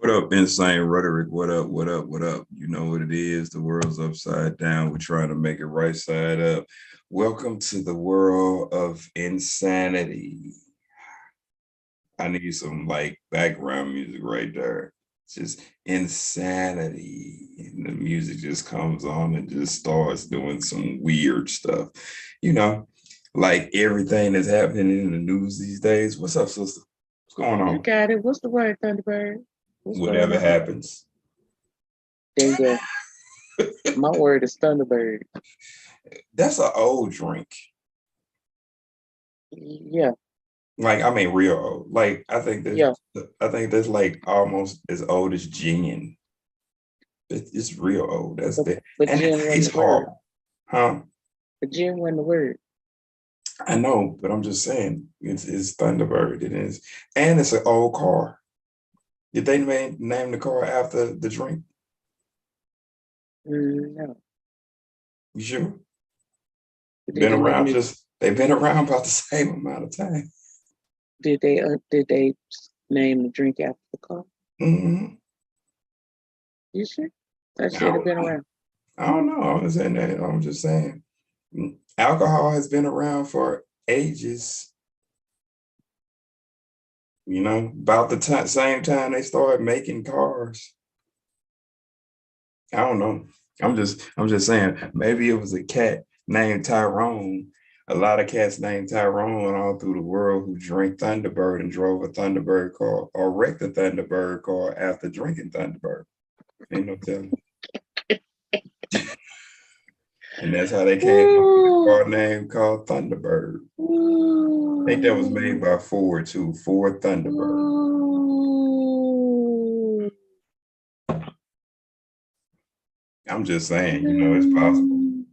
What up, Insane Rhetoric? What up? What up? What up? You know what it is. The world's upside down. We're trying to make it right side up. Welcome to the world of insanity. I need some like background music right there. It's just insanity. And the music just comes on and just starts doing some weird stuff. You know, like everything that's happening in the news these days. What's up, sister? What's going You on? got it. What's the word, Thunderbird? What's going Whatever on? happens. There you go. My word is Thunderbird. That's an old drink. Yeah, Like, I mean, real old. Like, yeah. I think that's like almost as old as gin. It's real old. That's But the but and it Jim wasn't tastes the word. horrible. Huh? But Jim wasn't the word. I know, but I'm just saying it's Thunderbird. It is. And it's an old car. Did they name the car after the drink? No. You sure? Did Been they name around it? just they've been around about the same amount of time. Did they name the drink after the car? Hmm. You sure? That I should have don't been know. around. I don't know. I'm saying that. I'm just saying. Alcohol has been around for ages. You know, about the same time they started making cars. I don't know. I'm just saying. Maybe it was a cat named Tyrone. A lot of cats named Tyrone all through the world who drank Thunderbird and drove a Thunderbird car or wrecked a Thunderbird car after drinking Thunderbird. Ain't no telling. And that's how they came up with a Ooh, car name called Thunderbird. I think that was made ooh, by Ford too, Ford Thunderbird. ooh, I'm just saying, you know, it's possible. ooh.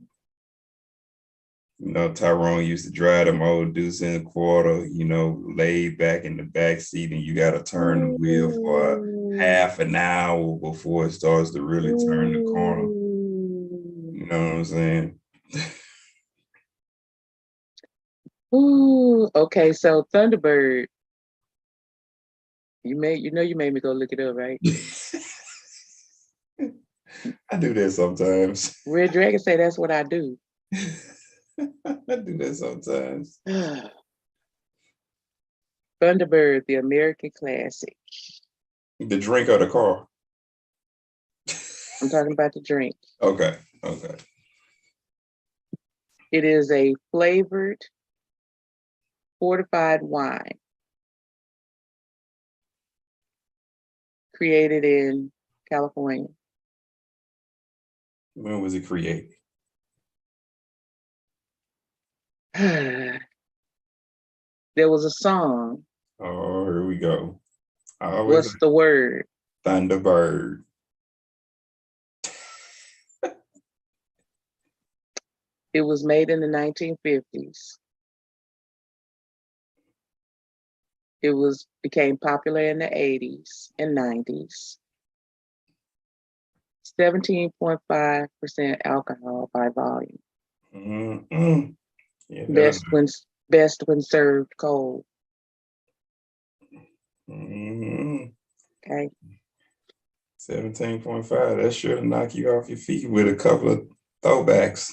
You know, Tyrone used to drive them old deuce in a quarter, you know, laid back in the back seat, and you got to turn the wheel for Ooh. half an hour before it starts to really turn the corner. Ooh. You know what I'm saying? Ooh. Okay, so Thunderbird, you made me go look it up, right? I do that sometimes. Red Dragon say that's what I do. I do that sometimes. Thunderbird, the American classic. The drink or the car. I'm talking about the drink. Okay, okay. It is a flavored fortified wine created in California. When was it created? There was a song. Oh, here we go. I always What's the word? Thunderbird. It was made in the 1950s. It became popular in the 80s and 90s. 17.5% alcohol by volume. Mm-mm. Yeah, Best when best when served cold. mm-hmm. Okay. 17.5. That should knock you off your feet with a couple of throwbacks.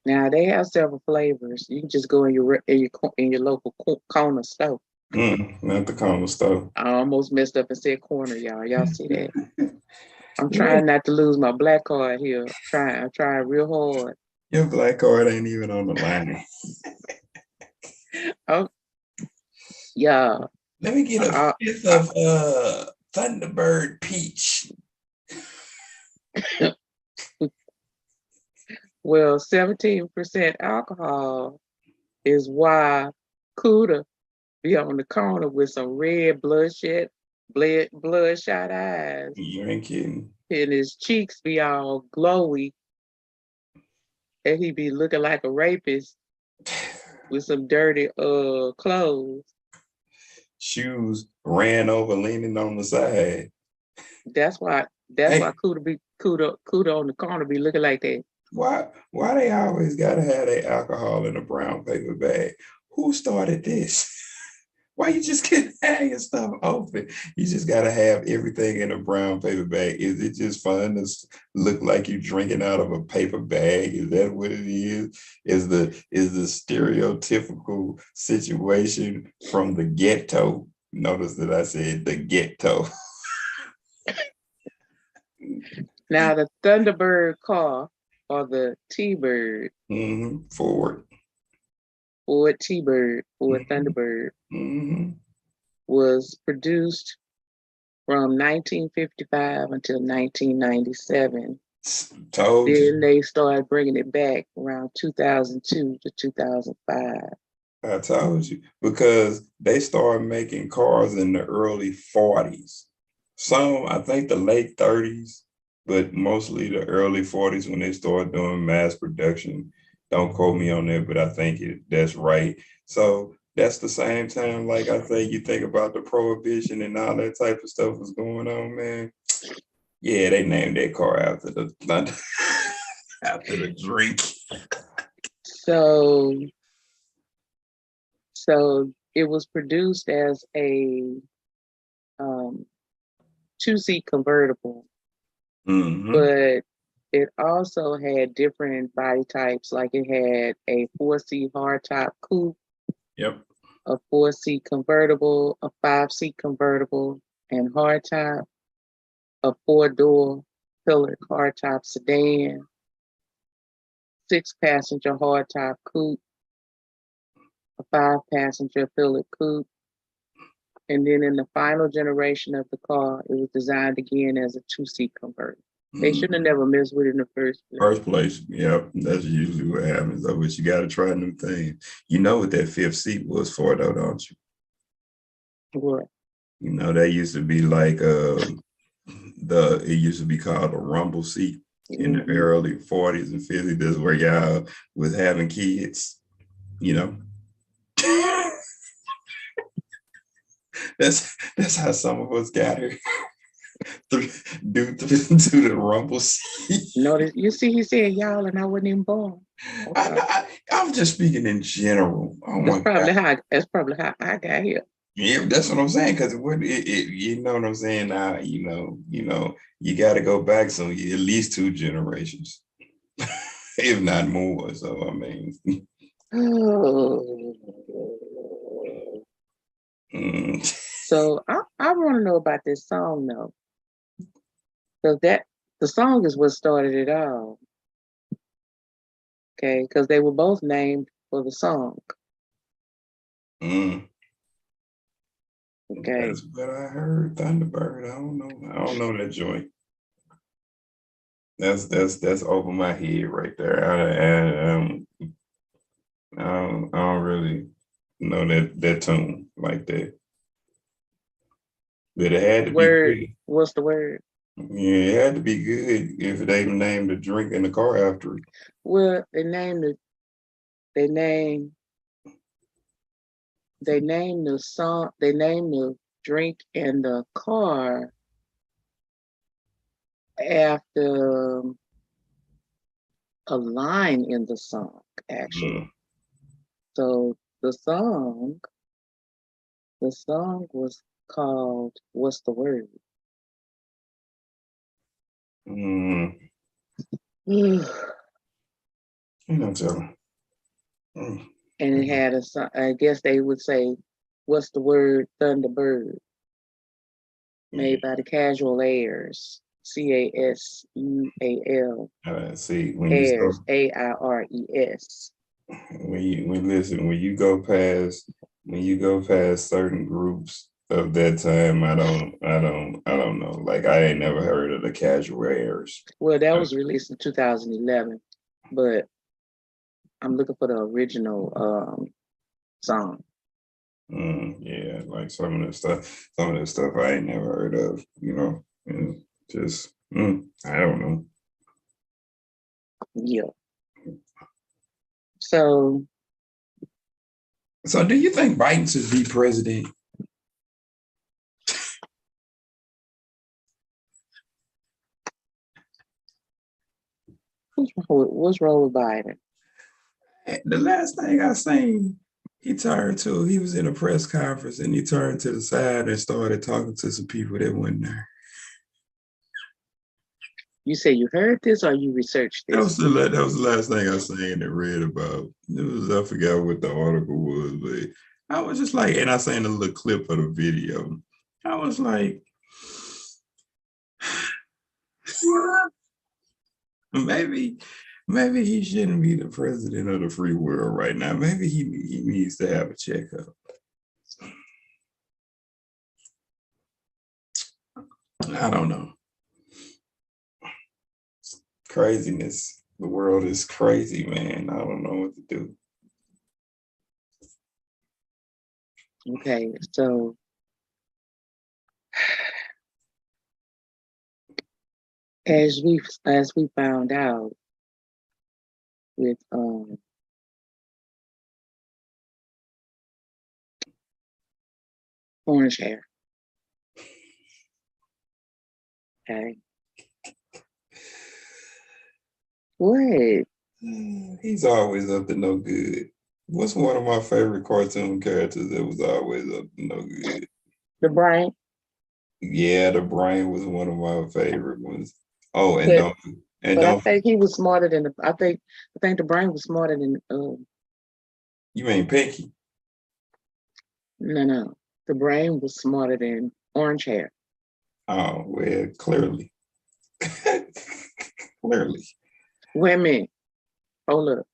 Now they have several flavors. You can just go in your local corner store. Not the corner store. I almost messed up and said corner, y'all. Y'all see that? I'm What? trying not to lose my black card here. I'm trying real hard. Your black card ain't even on the line. Oh, yeah. Let me get a Uh, fifth uh, of Thunderbird Peach. well, 17% alcohol is why Cuda be on the corner with some red bloodshot eyes, You ain't kidding. and his cheeks be all glowy, and he be looking like a rapist with some dirty clothes. Shoes ran over leaning on the side. That's why Hey, Cuda on the corner be looking like that. why they always gotta have their alcohol in a brown paper bag? Who started this? Why you just can't have your stuff open? You just gotta have everything in a brown paper bag. Is it just fun to look like you're drinking out of a paper bag? Is that what it is? Is the stereotypical situation from the ghetto? Notice that I said the ghetto. Now the Thunderbird car or the T-Bird, Forward. Ford T-Bird, Ford Thunderbird, was produced from 1955 until 1997. Told Then you. they started bringing it back around 2002 to 2005. I told you, because they started making cars in the early 40s. Some, I think the late 30s, but mostly the early 40s when they started doing mass production. Don't quote me on that, but I think that's right. So that's the same time, like I say, you think about the prohibition and all that type of stuff was going on, man. Yeah, they named that car after the after the drink. So it was produced as a 2-seat convertible, but it also had different body types. Like it had a 4-seat hardtop coupe, Yep, a 4-seat convertible, a 5-seat convertible and hardtop, a 4-door pillared hardtop sedan, 6-passenger hardtop coupe, a 5-passenger pillared coupe. And then in the final generation of the car, it was designed again as a 2-seat convertible. They shouldn't have never messed with it in the first place. First place, yep, that's usually what happens. Though, but you got to try new things. You know what that 5th seat was for, though, don't you? What? You know that used to be like it used to be called a rumble seat in the early 40s and 50s. That's where y'all was having kids. You know. That's how some of us got here. Due to the rumble seat. Notice, you see, he said y'all, and I wasn't even born. I'm just speaking in general. Oh that's probably God. that's probably how I got here. Yeah, that's what I'm saying. Because you know what I'm saying. Now, you got to go back at least 2 generations, if not more. So I mean, So I want to know about this song though, because the song is what started it all. Okay, because they were both named for the song. Okay, that's what I heard. Thunderbird. I don't know that joint. That's over my head right there. I don't really know that tune like that. But it had to be good. What's the word? Yeah, it had to be good if they named the drink in the car after it. Well, they named the song, they named the drink in the car after a line in the song, actually. So the song was called What's the Word? And it had a song, I guess they would say, What's the Word? Thunderbird. Made by the Casual Airs. CASUAL. See, when Airs, AIRES. When you go past certain groups of that time, I don't know. Like I ain't never heard of the Casual Airs. Well, that was released in 2011, but I'm looking for the original song. Yeah, like some of the stuff I ain't never heard of, and just I don't know. Yeah. So do you think Biden should be president? what's wrong with Biden? The last thing I seen He turned to, he was in a press conference and he turned to the side and started talking to some people that weren't there. You say you heard this or you researched this? That was the last thing I seen and read about. It was, I forgot what the article was, but I was just like, and I seen a little clip of the video. I was like, maybe he shouldn't be the president of the free world right now. Maybe he needs to have a checkup. I don't know. Craziness. The world is crazy, man. I don't know what to do. Okay, so as we found out with orange hair. Okay. What? He's always up to no good. What's one of my favorite cartoon characters that was always up to no good? The brain? Yeah, the brain was one of my favorite ones. Oh, But I don't think he was smarter than I think the brain was smarter than you mean Pinky? no. The brain was smarter than orange hair. Oh, well, clearly. Clearly. Wait a minute. Hold up.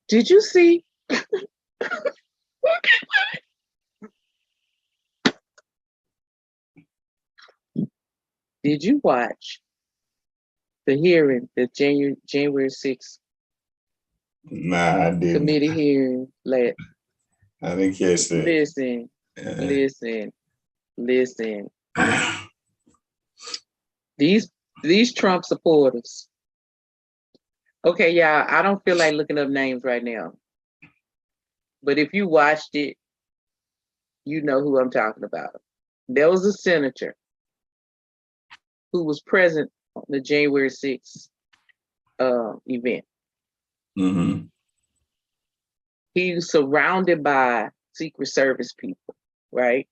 Did you see? Did you watch the hearing, the January 6th Nah, I didn't. committee hearing? I didn't catch that. Listen. These Trump supporters. Okay, yeah, I don't feel like looking up names right now. But if you watched it, you know who I'm talking about. There was a senator who was present on the January 6th event. Mm-hmm. He was surrounded by Secret Service people, right?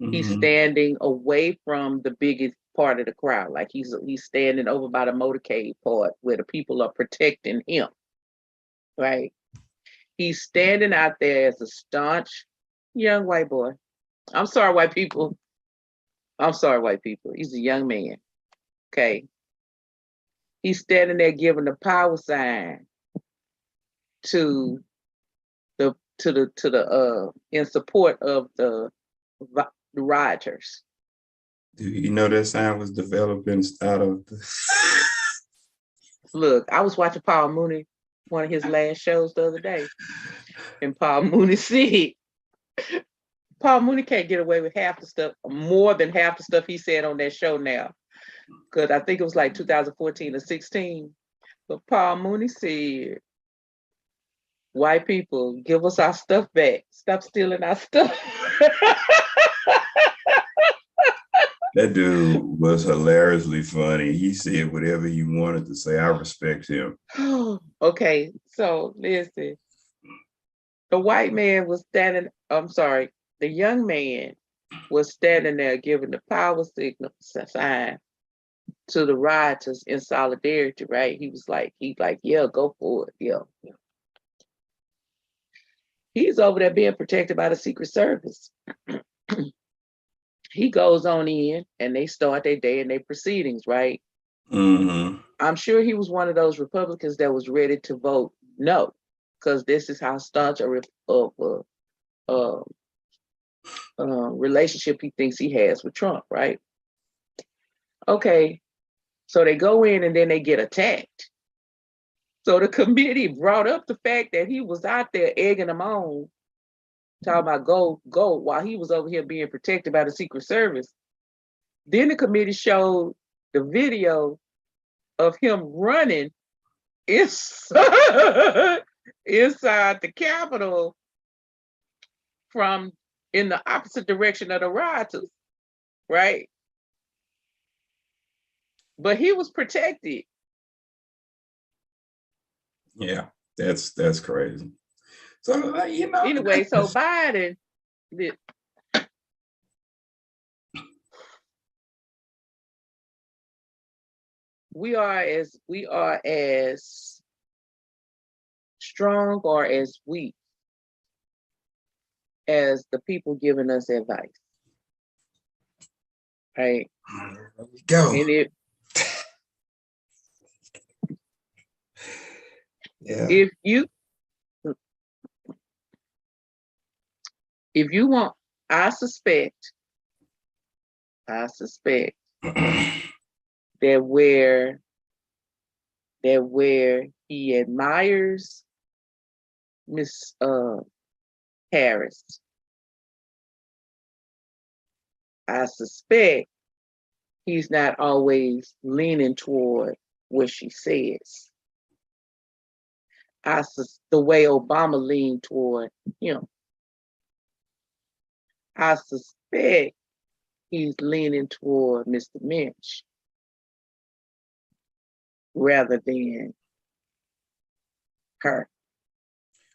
Mm-hmm. He's standing away from the biggest part of the crowd. Like he's standing over by the motorcade part where the people are protecting him, right? He's standing out there as a staunch young white boy. I'm sorry, white people. He's a young man. Okay. He's standing there giving the power sign to the in support of the rioters. Do you know that sign was developed out of the Look, I was watching Paul Mooney, one of his last shows the other day, and Paul Mooney said, Paul Mooney can't get away with half the stuff, more than half the stuff he said on that show now. Because I think it was like 2014 or 16. But Paul Mooney said, white people, give us our stuff back. Stop stealing our stuff. That dude was hilariously funny. He said whatever he wanted to say. I respect him. Okay, so listen. The white man was standing, the young man was standing there giving the power signal sign to the rioters in solidarity, right? He's like, yeah, go for it. Yeah. He's over there being protected by the Secret Service. He goes on in and they start their day and their proceedings, right? Mm-hmm. I'm sure he was one of those Republicans that was ready to vote no, because this is how staunch a relationship he thinks he has with Trump, right? Okay, so they go in and then they get attacked. So the committee brought up the fact that he was out there egging them on, talking about go, while he was over here being protected by the Secret Service. Then the committee showed the video of him running inside the Capitol from in the opposite direction of the rioters, right? But he was protected. Yeah, that's crazy. So you know. Anyway, so Biden, we are as strong or as weak as the people giving us advice, right? There we go. And if you want, I suspect that where he admires Miss Harris, I suspect he's not always leaning toward what she says. The way Obama leaned toward him. I suspect he's leaning toward Mr. Minch rather than her.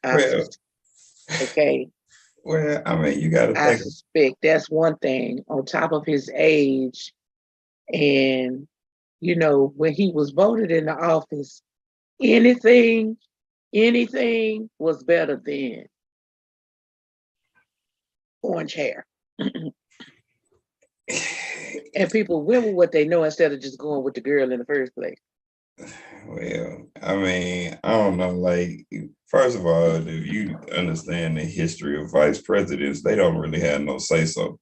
Okay. Well, I mean, you got to think. I suspect that's one thing. On top of his age, and when he was voted in the office, anything was better than orange hair. And people went with what they know instead of just going with the girl in the first place. Well, I mean, I don't know. Like, first of all, if you understand the history of vice presidents, they don't really have no say so.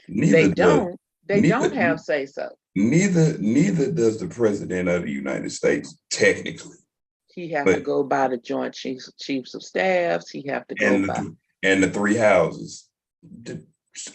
They don't have say so. Neither does the president of the United States, technically. He has to go by the Joint Chiefs of Staffs. He have to go by the three houses.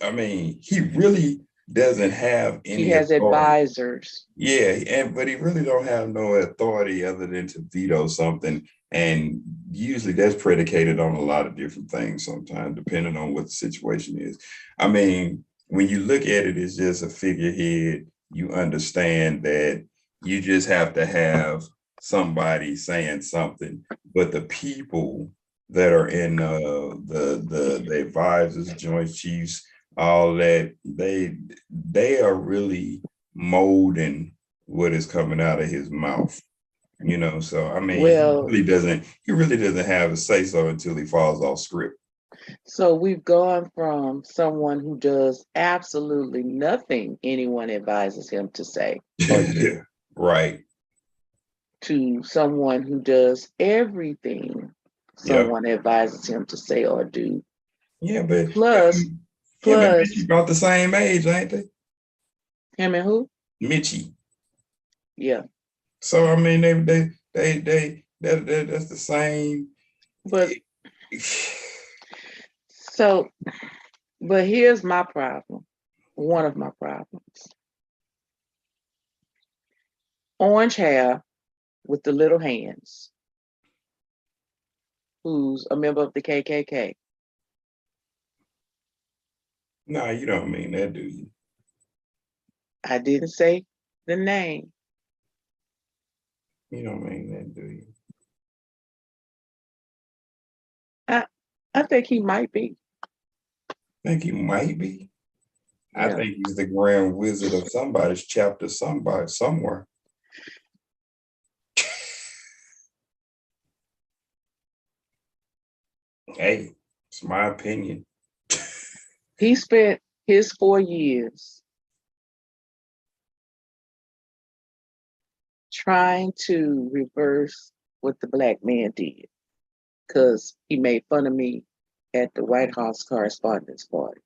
I mean, he really doesn't have any. He has authority. Advisors. Yeah, but he really don't have no authority other than to veto something. And usually that's predicated on a lot of different things sometimes, depending on what the situation is. I mean, when you look at it as just a figurehead, you understand that you just have to have somebody saying something. But the people that are in the advisors, Joint Chiefs, all that, they are really molding what is coming out of his mouth. So I mean, he really doesn't have a say so until he falls off script. So we've gone from someone who does absolutely nothing anyone advises him to say or do, right, to someone who does everything someone advises him to say or do. Yeah, but plus him and Mitchie about the same age, ain't they? Him and who? Mitchie. Yeah. So I mean, that's the same. But but here's my problem. One of my problems. Orange hair with the little hands, who's a member of the KKK. No, you don't mean that, do you? I didn't say the name. You don't mean that, do you? I think he might be. Think he might be? Yeah. I think he's the grand wizard of somebody's chapter somewhere. Hey, it's my opinion. He spent his 4 years trying to reverse what the black man did, because he made fun of me at the White House Correspondents' Party.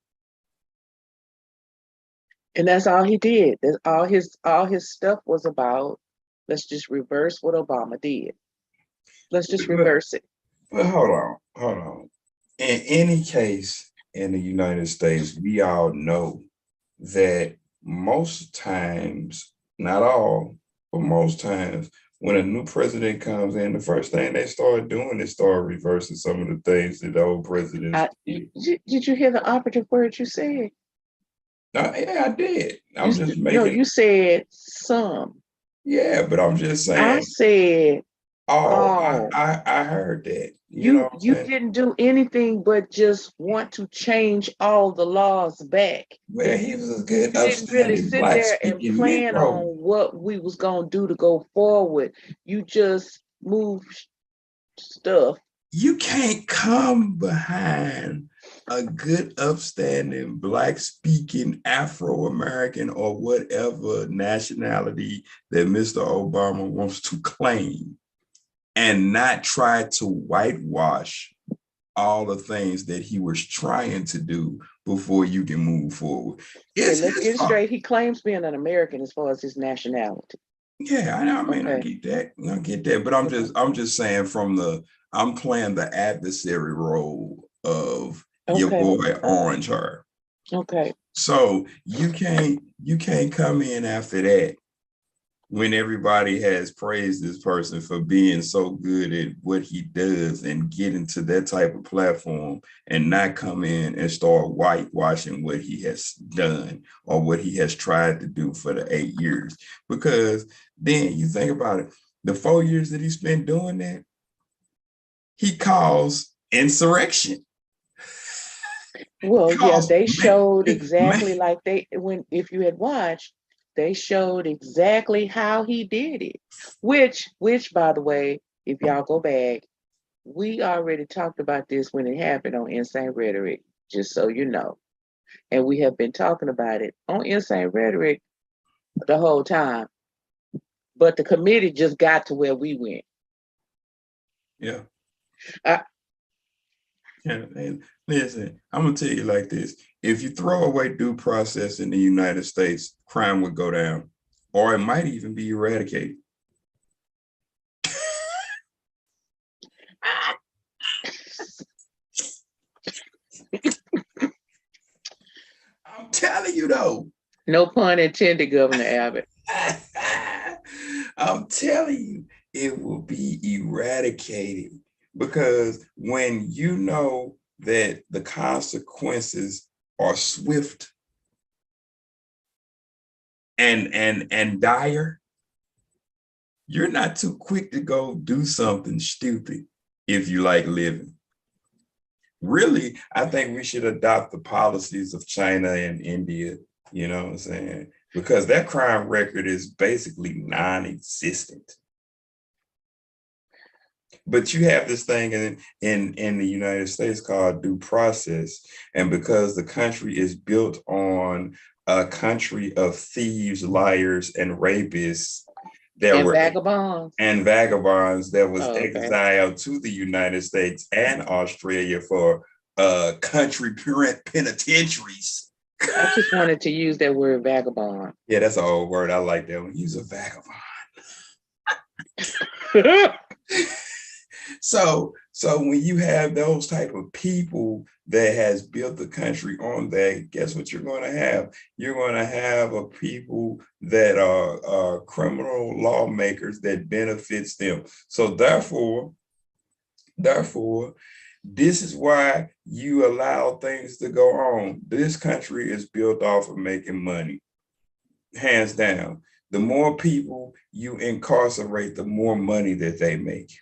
And that's all he did. That's all his stuff was about. Let's just reverse what Obama did. Let's just reverse it. But hold on. In any case in the United States, we all know that most times, not all, but most times, when a new president comes in, the first thing they start doing is start reversing some of the things that the old presidents did. Did you hear the operative word you said? Yeah, I did. You said some. Yeah, but I'm just saying. I said Oh, Oh, I heard that. You know you what I'm you saying? didn't do anything but just want to change all the laws back. Well, he was a good, You didn't really upstanding, sit black there and speaking plan Negro. on what we was gonna do to go forward. You just moved stuff. You can't come behind a good, upstanding, black speaking Afro American or whatever nationality that Mr. Obama wants to claim and not try to whitewash all the things that he was trying to do before you can move forward. Okay, It's let's his get it fault. straight. He claims being an American as far as his nationality. Yeah, I know. I mean, I Okay. get that. I get that. But I'm just saying I'm playing the adversary role of your Okay. boy Orange Heart. Okay. So you can't come in after that when everybody has praised this person for being so good at what he does and getting to that type of platform and not come in and start whitewashing what he has done or what he has tried to do for the 8 years. Because then you think about it, the 4 years that he spent doing that, he caused insurrection. Well, yeah, Caused they showed man, exactly like if you had watched, they showed exactly how he did it. Which, by the way, if y'all go back, we already talked about this when it happened on Insane Rhetoric, just so you know. And we have been talking about it on Insane Rhetoric the whole time. But the committee just got to where we went. yeah. I, Yeah, and listen, I'm gonna tell you like this: if you throw away due process in the United States, crime would go down, or it might even be eradicated. I'm telling you though. no pun intended, Governor Abbott. I'm telling you, it will be eradicated because when you know that the consequences are swift and dire, you're not too quick to go do something stupid if you like living. Really, I think we should adopt the policies of China and India, you know what I'm saying? Because that crime record is basically non-existent. But you have this thing in the United States called due process. And because the country is built on a country of thieves, liars, and rapists that And were vagabonds. and vagabonds that was Oh, okay. exiled to the United States and Australia for country penitentiaries. I just wanted to use that word vagabond. Yeah, that's an old word. I like that one. He's a vagabond. So when you have those type of people that has built the country on that, guess what you're going to have? You're going to have a people that are criminal lawmakers that benefits them. So therefore, this is why you allow things to go on. This country is built off of making money, hands down. The more people you incarcerate, the more money that they make.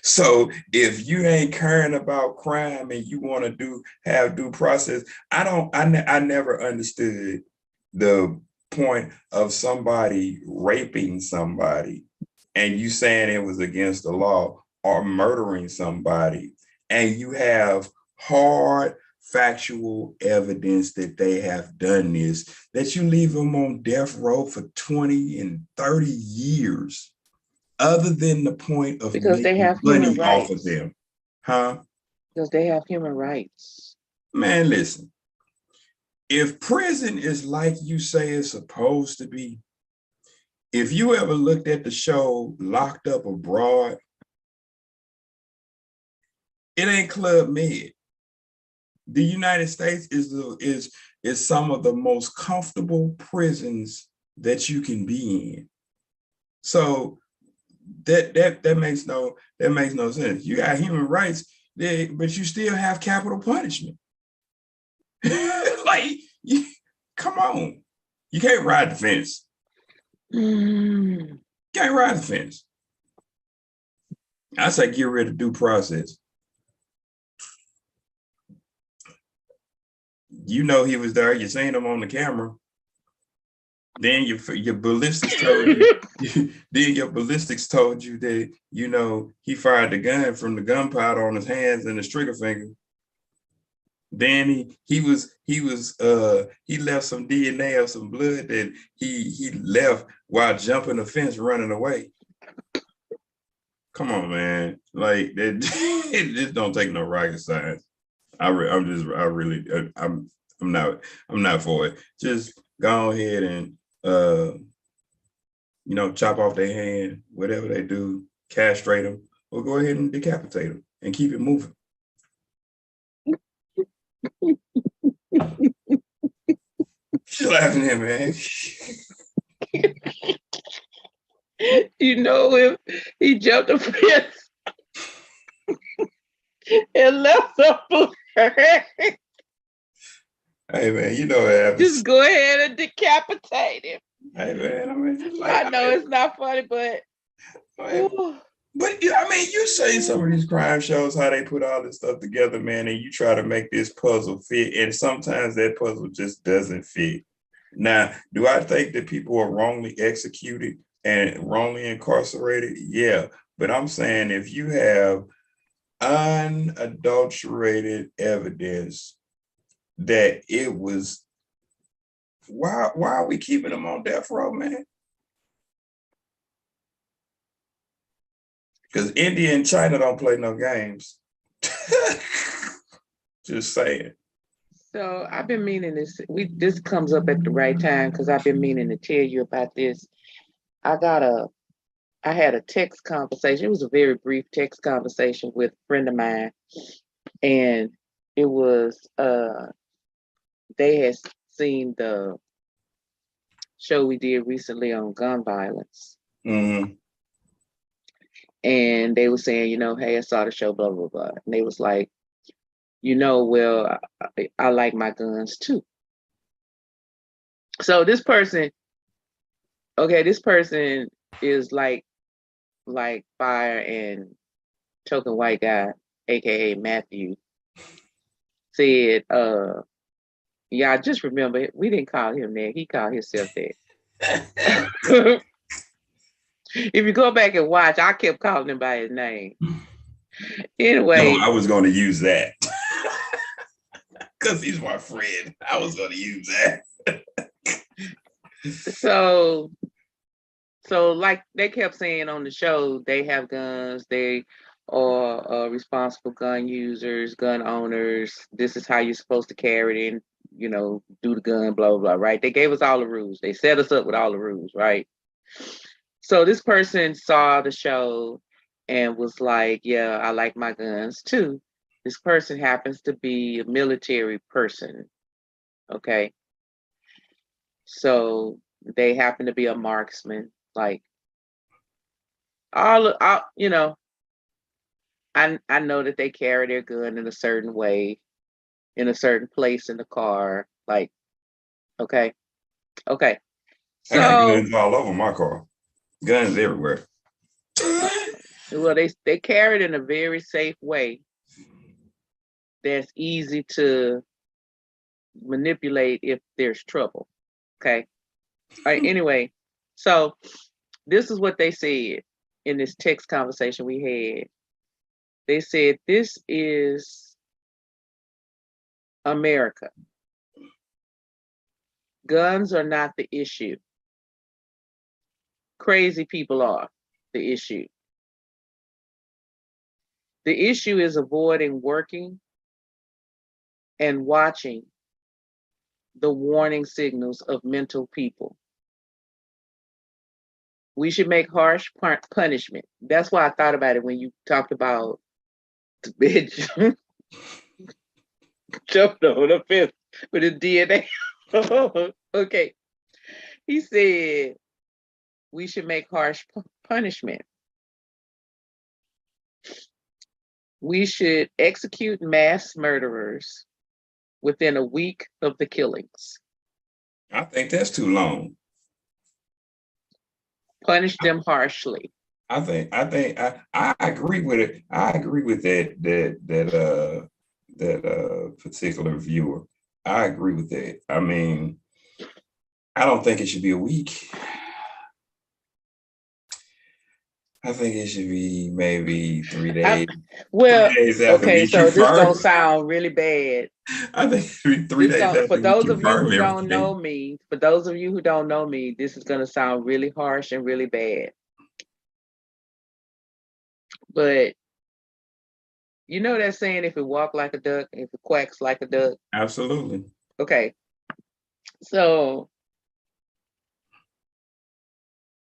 So if you ain't caring about crime and you want to have due process, I never understood the point of somebody raping somebody and you saying it was against the law or murdering somebody and you have hard factual evidence that they have done this, that you leave them on death row for 20 and 30 years other than the point of because they making have human money off of rights. them. Huh? Because they have human rights. Man, listen, if prison is like you say it's supposed to be, if you ever looked at the show Locked Up Abroad, it ain't Club Med. The United States is some of the most comfortable prisons that you can be in. So that makes no sense. You got human rights, but you still have capital punishment. Like, come on, you can't ride the fence. Mm. Can't ride the fence. I say get rid of due process. You know he was there. You seen him on the camera. Then your ballistics told you. Then your ballistics told you that he fired the gun from the gunpowder on his hands and his trigger finger. Then he left some DNA or some blood that he left while jumping the fence running away. Come on, man! Like that, it just don't take no rocket science. I'm not for it. Just go ahead and chop off their hand, whatever they do, castrate them, or go ahead and decapitate them and keep it moving. She's laughing at me. If he jumped the fence and left something. Hey man, you know what happens. Just go ahead and decapitate him. Hey man, I know it's not funny, but you say some of these crime shows how they put all this stuff together, man, and you try to make this puzzle fit, and sometimes that puzzle just doesn't fit. Now, do I think that people are wrongly executed and wrongly incarcerated? Yeah, but I'm saying if you have unadulterated evidence that it was, why are we keeping them on death row, man? Because India and China don't play no games. Just saying. So I've been meaning this comes up at the right time because I've been meaning to tell you about this. I had a text conversation. It was a very brief text conversation with a friend of mine. And it was they had seen the show we did recently on gun violence. Mm-hmm. And they were saying, hey, I saw the show, blah, blah, blah. And they was like, well, I like my guns too. So this person is like Fire and Token White Guy, aka Matthew, said, yeah, I just remember we didn't call him that. He called himself that. If you go back and watch, I kept calling him by his name. Anyway. No, I was going to use that. Because he's my friend. I was going to use that. So like they kept saying on the show, they have guns, they are responsible gun users, gun owners. This is how you're supposed to carry it in, do the gun, blah, blah, blah, right? They gave us all the rules. They set us up with all the rules, right? So this person saw the show and was like, yeah, I like my guns too. This person happens to be a military person, okay? So they happen to be a marksman, like I know that they carry their gun in a certain way, in a certain place in the car, like, okay. So I got guns all over my car. Guns everywhere. Well, they carry it in a very safe way that's easy to manipulate if there's trouble. Okay. All right. Anyway, so this is what they said in this text conversation we had. They said, this is America. Guns are not the issue. Crazy people are the issue. The issue is avoiding working and watching the warning signals of mental people. We should make harsh punishment. That's why I thought about it when you talked about the bitch jumped on the fence with his DNA. Okay. He said we should make harsh punishment. We should execute mass murderers within a week of the killings. I think that's too long. Punish them harshly. I agree with it. I agree with that particular viewer. I agree with that. I mean, I don't think it should be a week. I think it should be maybe 3 days. Well, 3 days after okay, we so this gonna confirm. sound really bad. I think it should be 3 days For after we those of you confirm who don't know everything. me, for those of you who don't know me, this is gonna sound really harsh and really bad. But you know that saying, if it walk like a duck, if it quacks like a duck. Absolutely. Okay. So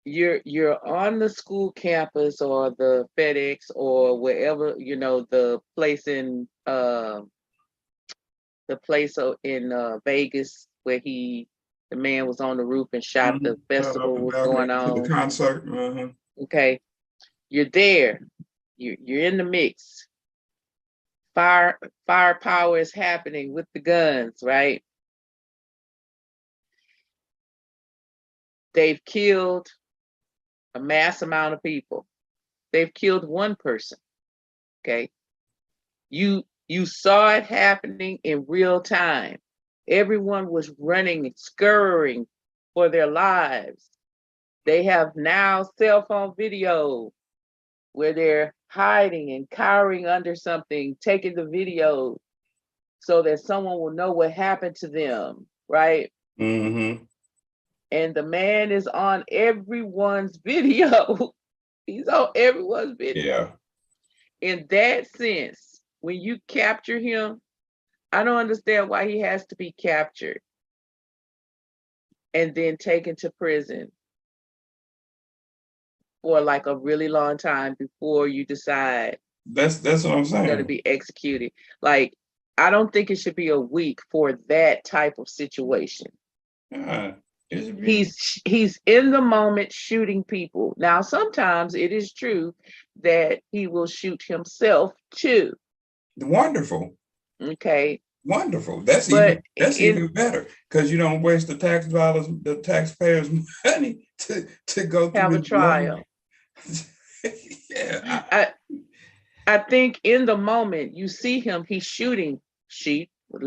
you're on the school campus or the FedEx or wherever, the place in Vegas where the man was on the roof and shot, the Shut up festival the was balcony going to the on. concert. Okay. You're there. You're in the mix. Firepower is happening with the guns, right? They've killed a mass amount of people. They've killed one person. Okay. You saw it happening in real time. Everyone was running and scurrying for their lives. They have now cell phone video where they're hiding and cowering under something, taking the video so that someone will know what happened to them, right? Mm-hmm. And the man is on everyone's video. He's on everyone's video. Yeah. In that sense, when you capture him, I don't understand why he has to be captured and then taken to prison for like a really long time before you decide That's what I'm saying. going to be executed. Like, I don't think it should be a week for that type of situation. He's in the moment shooting people. Now, sometimes it is true that he will shoot himself too. Wonderful. Okay. Wonderful. That's even better, because you don't waste the taxpayers' money to go through have a trial. Yeah. I think in the moment you see him, he's shooting sheep. We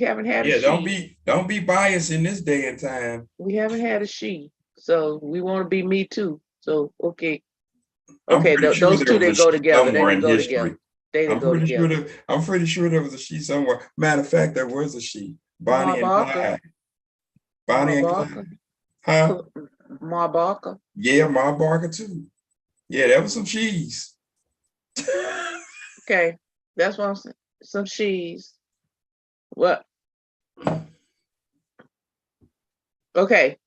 haven't had a sheep. Don't be biased in this day and time. We haven't had a sheep. So we want to be me too. So okay. Those two, they go together. They didn't go together. They didn't go together. I'm pretty sure there was a she somewhere. Matter of fact, there was a she. Bonnie and Clyde. Bonnie and Clyde. Huh? Ma Barker. Yeah, Ma Barker too. Yeah, that was some cheese. Okay, that's what I'm saying. Some cheese. What? Okay,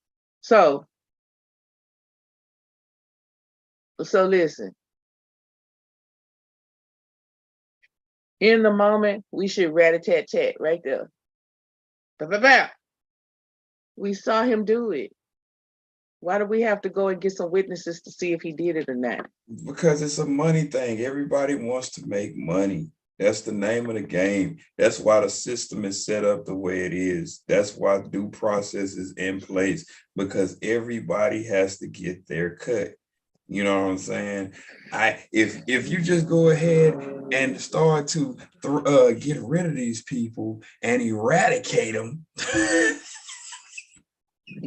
so listen. In the moment, we should rat-a-tat-tat right there. Ba-ba-ba. We saw him do it. Why do we have to go and get some witnesses to see if he did it or not? Because it's a money thing. Everybody wants to make money. That's the name of the game. That's why the system is set up the way it is. That's why due process is in place, because everybody has to get their cut. You know what I'm saying? If you just go ahead and start to get rid of these people and eradicate them,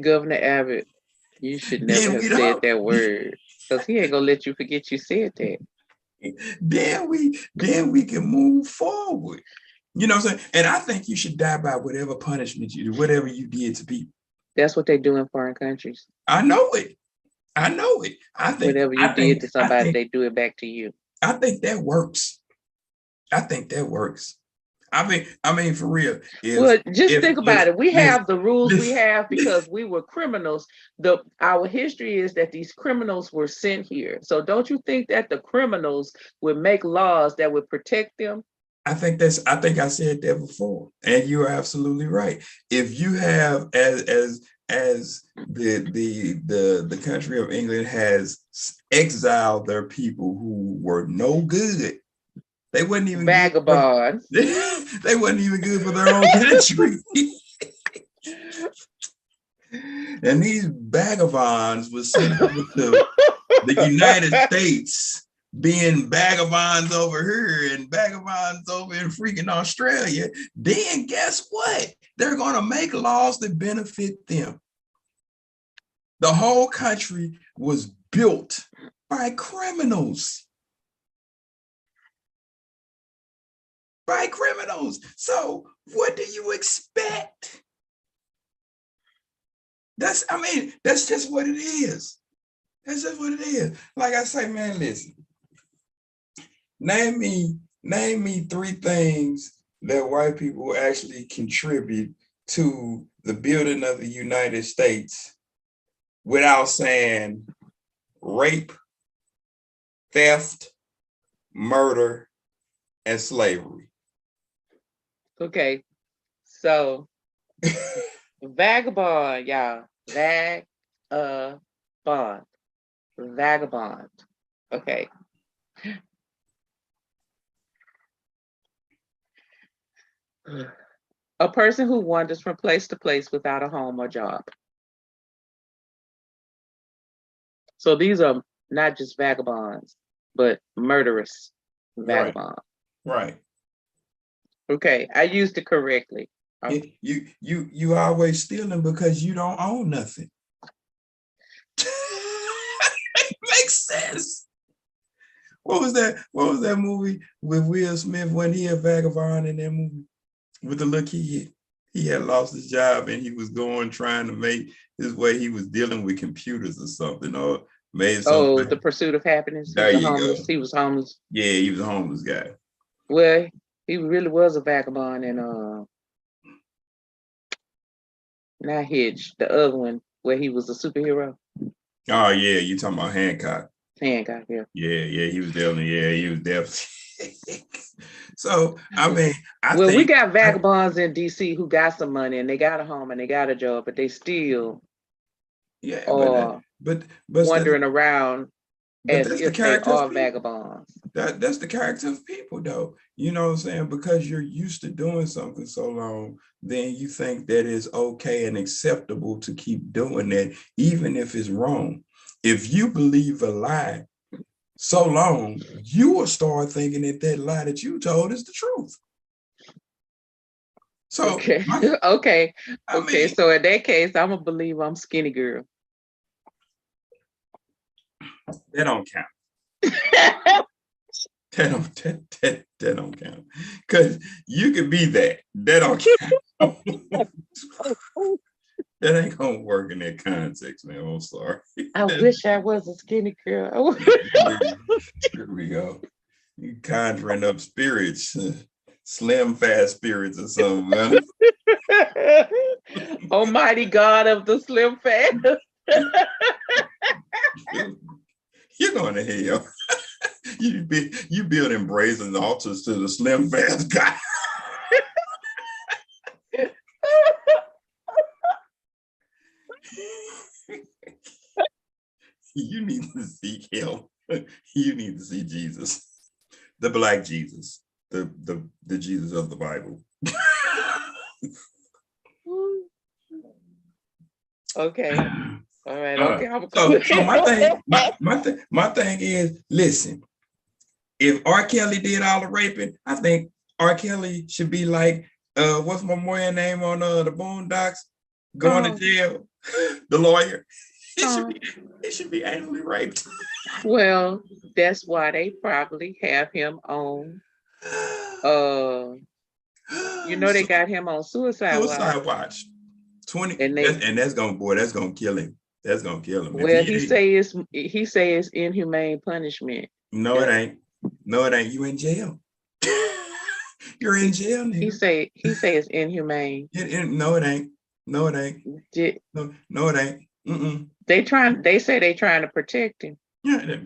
Governor Abbott, you should never have said that word, because he ain't gonna let you forget you said that. Then we can move forward. You know what I'm saying? And I think you should die by whatever punishment you do, whatever you did to people. That's what they do in foreign countries. I know it. I think whatever you did to somebody, they do it back to you. I think that works. I mean, for real. Think about it. We have the rules we have because we were criminals. Our history is that these criminals were sent here. So don't you think that the criminals would make laws that would protect them? I think I said that before, and you are absolutely right. If you have, as the country of England has exiled their people who were no good, they wasn't even vagabonds. They wasn't even good for their own country. And these vagabonds were sent over to the United States being vagabonds over here and vagabonds over in freaking Australia, then guess what? They're going to make laws that benefit them. The whole country was built by criminals. By criminals. So what do you expect? That's just what it is. That's just what it is. Like I say, man, listen. Name me 3 things that white people actually contribute to the building of the United States without saying rape, theft, murder, and slavery. Okay, so vagabond, y'all. Vagabond. Okay. A person who wanders from place to place without a home or job. So these are not just vagabonds, but murderous vagabonds. Right. Okay, I used it correctly. You always stealing because you don't own nothing. Makes sense. What was that movie with Will Smith when he a vagabond in that movie with the little kid? He had lost his job and he was going trying to make his way. He was dealing with computers or something, or made something. Oh, The Pursuit of Happiness. There you go. He was homeless. Yeah, he was a homeless guy. Well, he really was a vagabond in not Hitch, the other one where he was a superhero. Oh yeah, you talking about Hancock? Hancock, yeah. Yeah, he was definitely. So I mean, we got vagabonds in DC who got some money and they got a home and they got a job, but they still but wandering around as if they are vagabonds. That's the character of people, though. You know what I'm saying? Because you're used to doing something so long, then you think that it's okay and acceptable to keep doing that, even if it's wrong. If you believe a lie so long, you will start thinking that lie that you told is the truth. So okay. So in that case, I'm gonna believe I'm skinny girl. That don't count. that don't count. Because you could be that. That don't count. That ain't gonna work in that context, man. I'm sorry. I wish I was a skinny girl. Here we go. You conjuring up spirits, slim fast spirits or something, man. Almighty God of the slim fast. You're going to hell. You building brazen altars to the slim fast guy. You need to seek him. You need to see Jesus, the Black Jesus, the Jesus of the Bible. Okay. All right. Okay. So my thing is, listen. If R. Kelly did all the raping, I think R. Kelly should be like, what's my boy name on the Boondocks? Going to jail. The lawyer. He should be anally raped. Well, that's why they probably have him on. They got him on suicide watch. 20 and that's gonna kill him. That's gonna kill him. Well, he say it's inhumane punishment. No, it ain't. You in jail. You're in jail, nigga. He say it's inhumane. No, it ain't. No, it ain't. No, it ain't. Mm-mm. They say they trying to protect him. Yeah,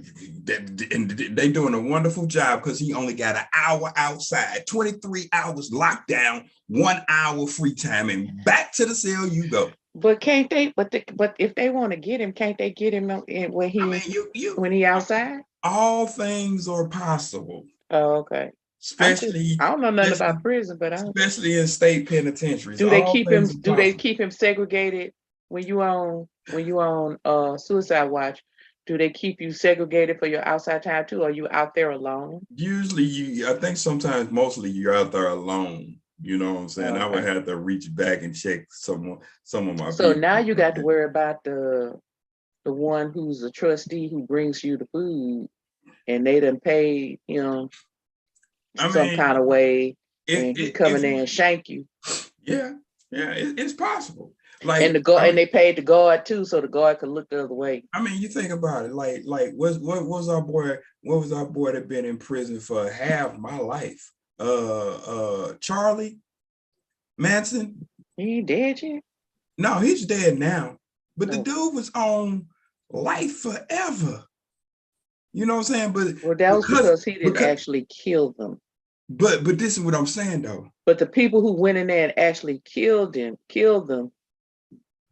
they doing a wonderful job because he only got an hour outside, 23 hours locked down, 1 hour free time, and back to the cell you go. But can't they? But if they want to get him, can't they get him when he outside? All things are possible. Oh, okay. Especially I don't know nothing about prison, but especially in state penitentiaries. Do they keep him segregated when you on suicide watch? Do they keep you segregated for your outside time too? Or are you out there alone? Usually I think sometimes mostly you're out there alone. You know what I'm saying? I would Okay. have to reach back and check some of my So people. now you got to worry about the one who's a trustee who brings you the food, and they done paid him I some mean, kind of way, and he coming if in and shank you. yeah, it's possible. And Like, the guard, and they paid the guard too, so the guard could look the other way. I mean, you think about it. Like, what was our boy? What was our boy that been in prison for half my life? Charlie Manson. He dead yet? No, he's dead now. But the No. dude was on life forever. You know what I'm saying? But Well, that was because he didn't actually kill them. But this is what I'm saying though. But the people who went in there and actually killed them,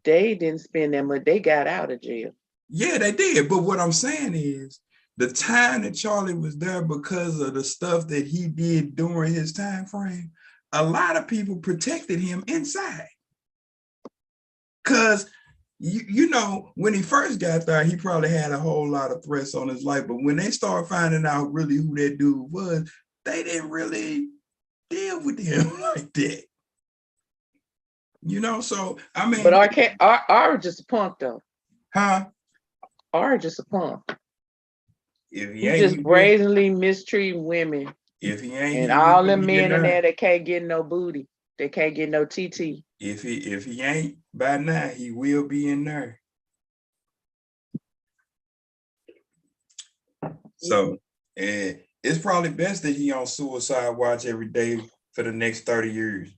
they didn't spend that much. They got out of jail. Yeah, they did. But what I'm saying is the time that Charlie was there, because of the stuff that he did during his time frame, a lot of people protected him inside. Because you know, when he first got there, he probably had a whole lot of threats on his life. But when they started finding out really who that dude was, they didn't really deal with him like that. You know, so I mean, but R just a punk though. Huh? R just a punk. If he just brazenly mistreating women. If he ain't, and all them men in there that can't get no booty, they can't get no TT. If he ain't by now, he will be in there. So it's probably best that he on suicide watch every day for the next 30 years.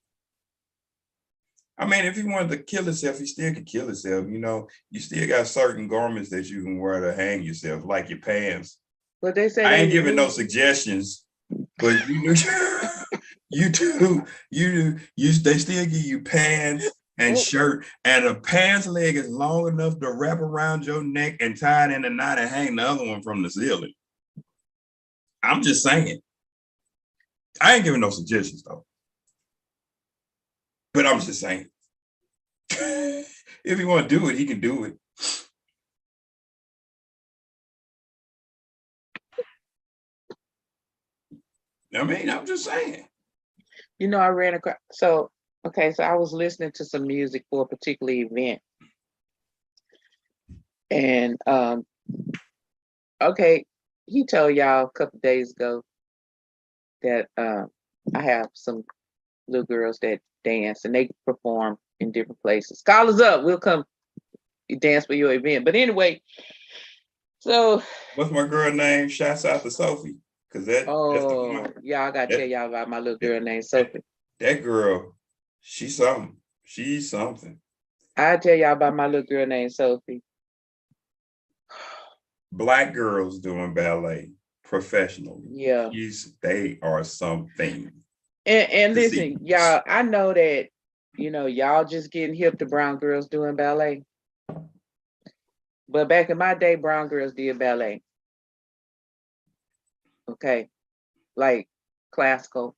I mean, if he wanted to kill himself, he still could kill himself. You know, you still got certain garments that you can wear to hang yourself, like your pants. But they say I ain't giving no suggestions, but they still give you pants and shirt, and a pants leg is long enough to wrap around your neck and tie it in a knot and hang the other one from the ceiling. I'm just saying. I ain't giving no suggestions though. But I'm just saying. If he want to do it, he can do it. I mean, I'm just saying. You know, I ran across, so I was listening to some music for a particular event. And he told y'all a couple of days ago that I have some little girls that dance and they perform in different places. Call us up, we'll come dance for your event. But anyway, so what's my girl name? Shouts out to Sophie. Cause that's the one. Yeah, I gotta tell y'all about my little girl named Sophie. That girl, she's something. She's something. I tell y'all about my little girl named Sophie. Black girls doing ballet professionally. Yeah. They are something. And listen, y'all, I know that, you know, y'all just getting hip to brown girls doing ballet. But back in my day, brown girls did ballet. Okay. Like classical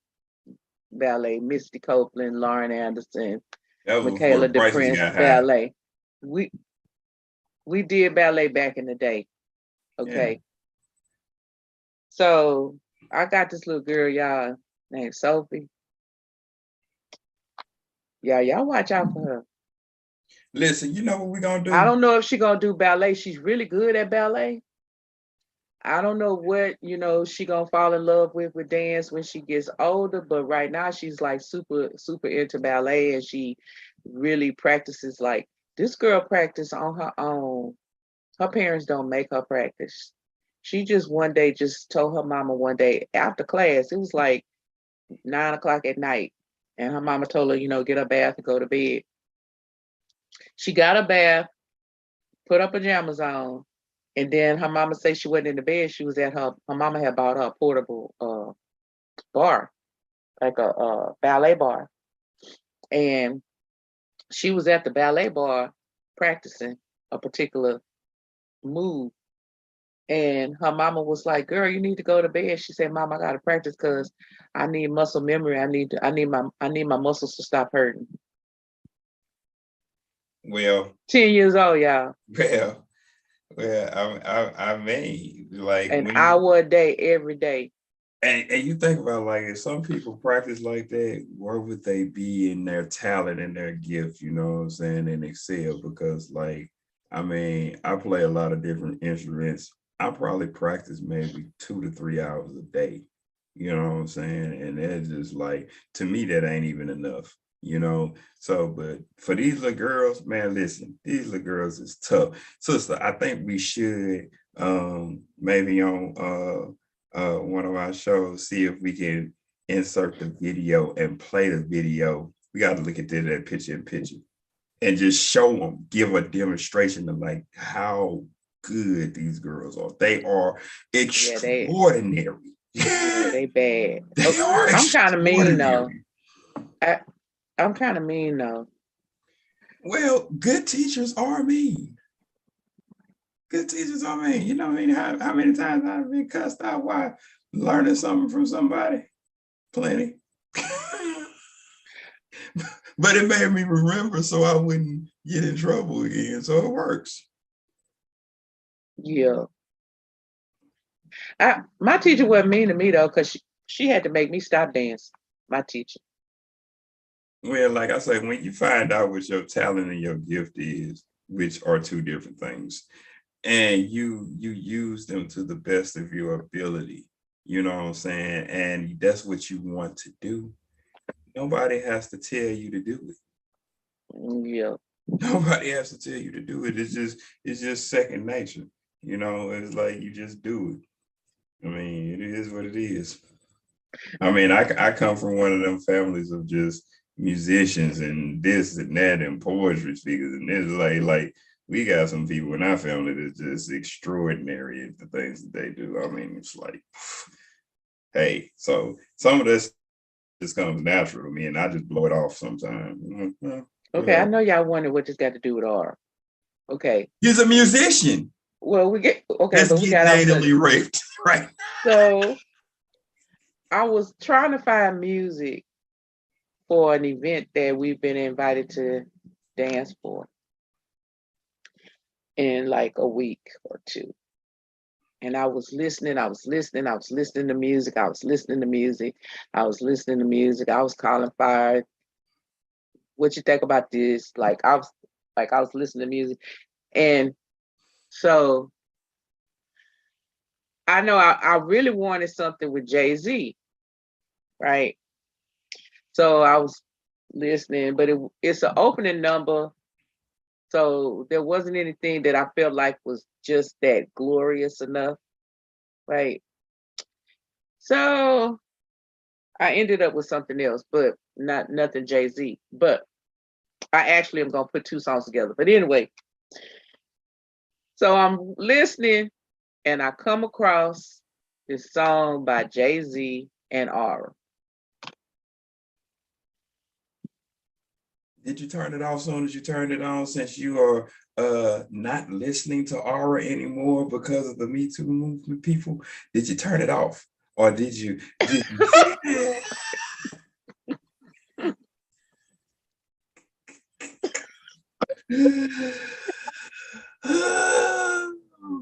ballet, Misty Copeland, Lauren Anderson, Michaela DePrince ballet. We did ballet back in the day. Okay. Yeah. So I got this little girl, y'all, named Sophie. Yeah, y'all watch out for her. Listen, you know what we're gonna do? I don't know if she's gonna do ballet. She's really good at ballet. I don't know what, you know, she gonna fall in love with dance when she gets older, but right now she's like super into ballet, and she really practices. Like, this girl practice on her own. Her parents don't make her practice. She just one day just told her mama one day after class, it was like 9 o'clock at night, and her mama told her, you know, get a bath and go to bed. She got a bath, put her pajamas on, and then her mama said she wasn't in the bed. She was at her mama had bought her a portable bar, like a ballet bar. And she was at the ballet bar practicing a particular move. And her mama was like, girl, you need to go to bed. She said, Mom, I gotta practice because I need muscle memory. I need my muscles to stop hurting. Well, 10 years old, y'all. Well, I mean, like An when you hour a day, every day. and you think about like if some people practice like that, where would they be in their talent and their gift, you know what I'm saying, and excel? Because like, I mean, I play a lot of different instruments. I probably practice maybe 2 to 3 hours a day. You know what I'm saying? And that's just like to me, that ain't even enough, you know. So, but for these little girls, man, listen, these little girls is tough. Sister, I think we should maybe on one of our shows, see if we can insert the video and play the video. We got to look at that picture in picture and just show them, give a demonstration of like how good these girls are. They are extraordinary. They bad. They are I'm kind of mean though. extraordinary. I'm kind of mean though. Well, good teachers are mean. Good teachers are mean. You know what I mean? How many times I've been cussed out while learning something from somebody? Plenty. But it made me remember so I wouldn't get in trouble again. So it works. Yeah. My teacher wasn't mean to me though, because she had to make me stop dancing. My teacher. Well, like I said, when you find out what your talent and your gift is, which are two different things, and you use them to the best of your ability, you know what I'm saying? And that's what you want to do. Nobody has to tell you to do it. Yeah. Nobody has to tell you to do it. It's just second nature. You know, it's like you just do it. I mean, it is what it is. I mean, I come from one of them families of just musicians and this and that and poetry speakers, and it's like we got some people in our family that's just extraordinary at the things that they do. I mean, it's like, hey, so some of this just comes natural to me, and I just blow it off sometimes. Okay, I know y'all wonder what this got to do with R. Okay. He's a musician. Well, we get okay, Let's but we get got natally raped, right? So I was trying to find music for an event that we've been invited to dance for in like a week or two. And I was listening to music, I was listening to music, I was calling fire. What you think about this? I was listening to music. And so I know I really wanted something with Jay-Z, right? So I was listening, but it's an opening number. So there wasn't anything that I felt like was just that glorious enough, right? So I ended up with something else, but nothing Jay-Z. But I actually am gonna put two songs together. But anyway, so I'm listening and I come across this song by Jay-Z and Aura. Did you turn it off as soon as you turned it on, since you are not listening to Aura anymore because of the Me Too movement, people? Did you turn it off? Or did you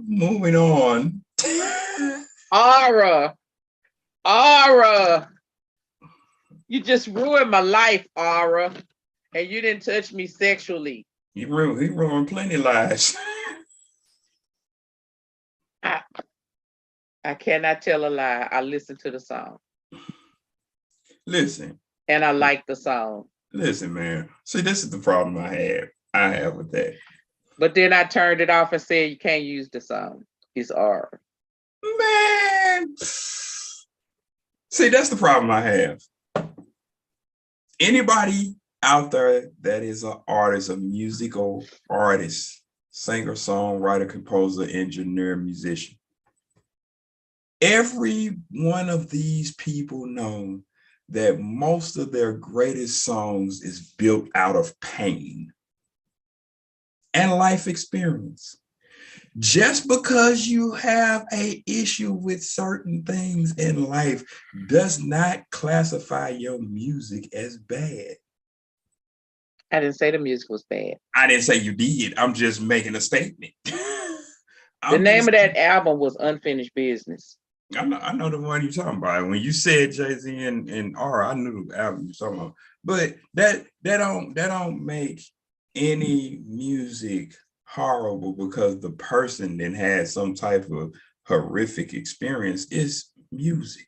moving on. Aura, you just ruined my life, Aura, and you didn't touch me sexually. He ruined plenty lives. I cannot tell a lie. I listened to the song. Listen. And I like the song. Listen, man. See, this is the problem I have with that. But then I turned it off and said you can't use the song. It's R. Man. See, that's the problem I have. Anybody out there that is an artist, a musical artist, singer, songwriter, composer, engineer, musician, every one of these people know that most of their greatest songs is built out of pain and life experience. Just because you have an issue with certain things in life does not classify your music as bad. I didn't say the music was bad. I didn't say you did. I'm just making a statement. The I'm name just of that album was Unfinished Business. I know the one you're talking about. When you said Jay-Z and R, I knew the album you're talking about. But that don't make any music horrible because the person then had some type of horrific experience. It's music.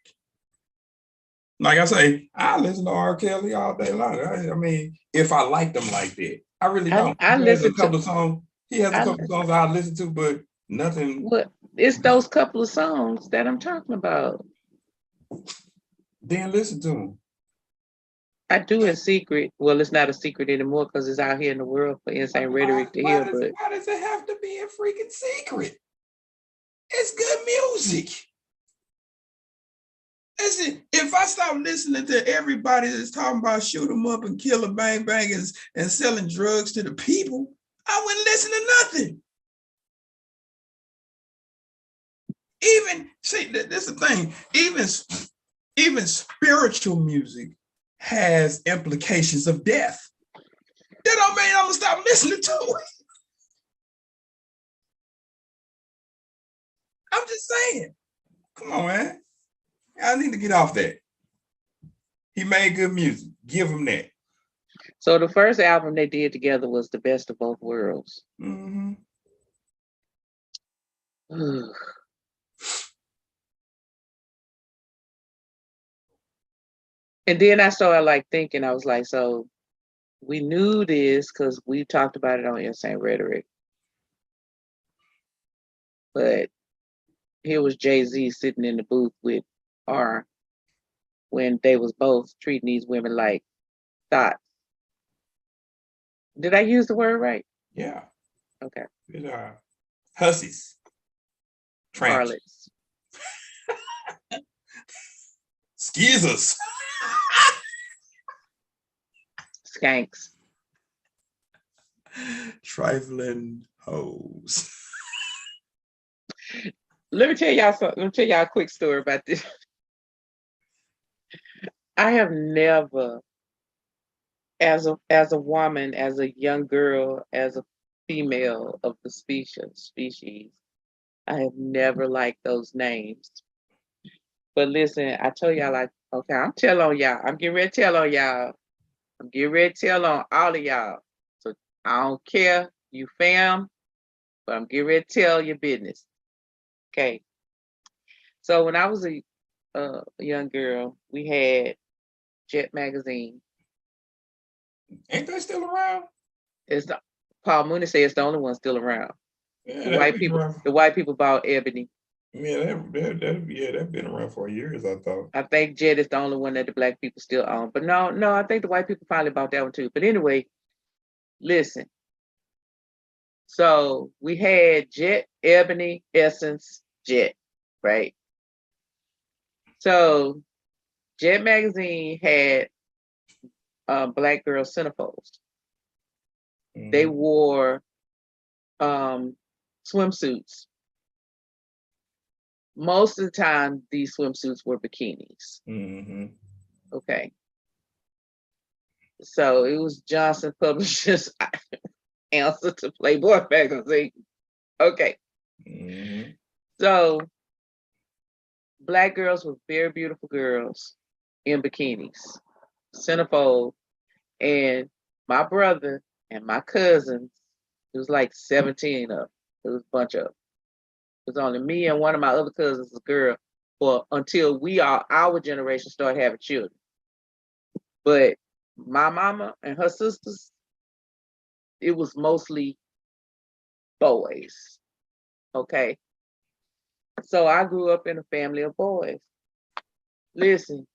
Like I say, I listen to R. Kelly all day long. I mean, if I like them like that, I really don't. I He has a listened to couple of songs. He has a I couple of songs I listen to, but nothing. what it's those couple of songs that I'm talking about. Then listen to them. I do in secret. Well, it's not a secret anymore because it's out here in the world for Insane Rhetoric to hear. But Why does it have to be a freaking secret? It's good music. Listen, if I stop listening to everybody that's talking about shoot 'em up and kill 'em bang bangers and selling drugs to the people, I wouldn't listen to nothing. Even see, this is the thing. Even spiritual music has implications of death. That don't mean I'm gonna stop listening to it. I'm just saying. Come on, man. I need to get off that. He made good music. Give him that. So the first album they did together was The Best of Both Worlds. Mm-hmm. And then I started like thinking, I was like, so we knew this because we talked about it on Insane Rhetoric. But here was Jay-Z sitting in the booth with R when they was both treating these women like thoughts. Did I use the word right? Yeah. Okay. It, hussies. Tramps. Harlots. Skeezers. Skanks. Trifling hoes. Let me tell y'all something. Let me tell y'all a quick story about this. I have never, as a woman, as a young girl, as a female of the species, I have never liked those names. But listen, I told y'all, like, okay, I'm telling on y'all. I'm getting ready to tell on y'all. I'm getting ready to tell on all of y'all. So I don't care, you fam, but I'm getting ready to tell your business. Okay. So when I was a young girl, we had Jet magazine. Ain't they still around? It's the, Paul Mooney says it's the only one still around. Yeah, The white people bought Ebony. Yeah, that's been around for years, I thought. I think Jet is the only one that the black people still own. But no, I think the white people finally bought that one too. But anyway, listen. So we had Jet, Ebony, Essence, Jet, right? So Jet magazine had black girl centerfolds. Mm-hmm. They wore swimsuits. Most of the time, these swimsuits were bikinis. Mm-hmm. Okay. So it was Johnson Publishers' answer to Playboy magazine. Okay. Mm-hmm. So black girls were very beautiful girls in bikinis, centerfold, and my brother and my cousins, it was like 17 of them. It was a bunch of them. It was only me and one of my other cousins, a girl, until our generation started having children. But my mama and her sisters, it was mostly boys. Okay. So I grew up in a family of boys. Listen.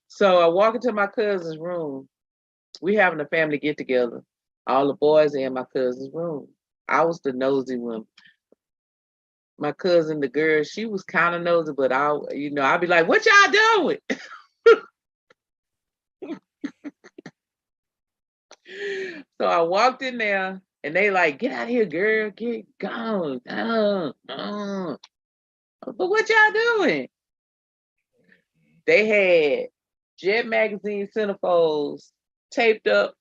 So I walk into my cousin's room. We having a family get together. All the boys are in my cousin's room. I was the nosy one. My cousin, the girl, she was kind of nosy, but I'd be like, what y'all doing? So I walked in there and they like, get out of here, girl, get gone. But what y'all doing? They had Jet magazine centerfolds taped up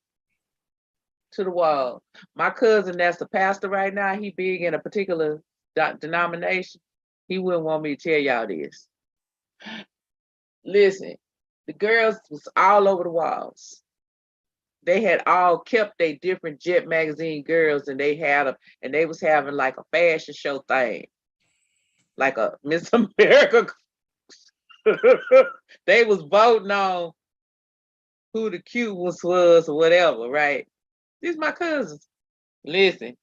to the wall. My cousin, that's the pastor right now, he big in a particular denomination. He wouldn't want me to tell y'all this. Listen, the girls was all over the walls. They had all kept their different Jet magazine girls, and they had them, and they was having like a fashion show thing, like a Miss America. They was voting on who the cute was or whatever, right? These my cousins. Listen,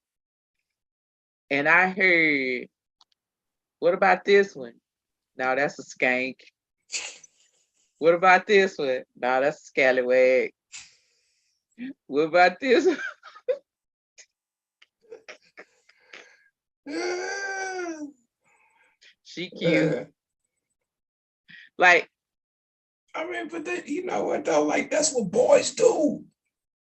and I heard, what about this one? No, that's a skank. What about this one? No, that's a scallywag. What about this one? She cute. Like, I mean, but that, you know what though? Like, that's what boys do.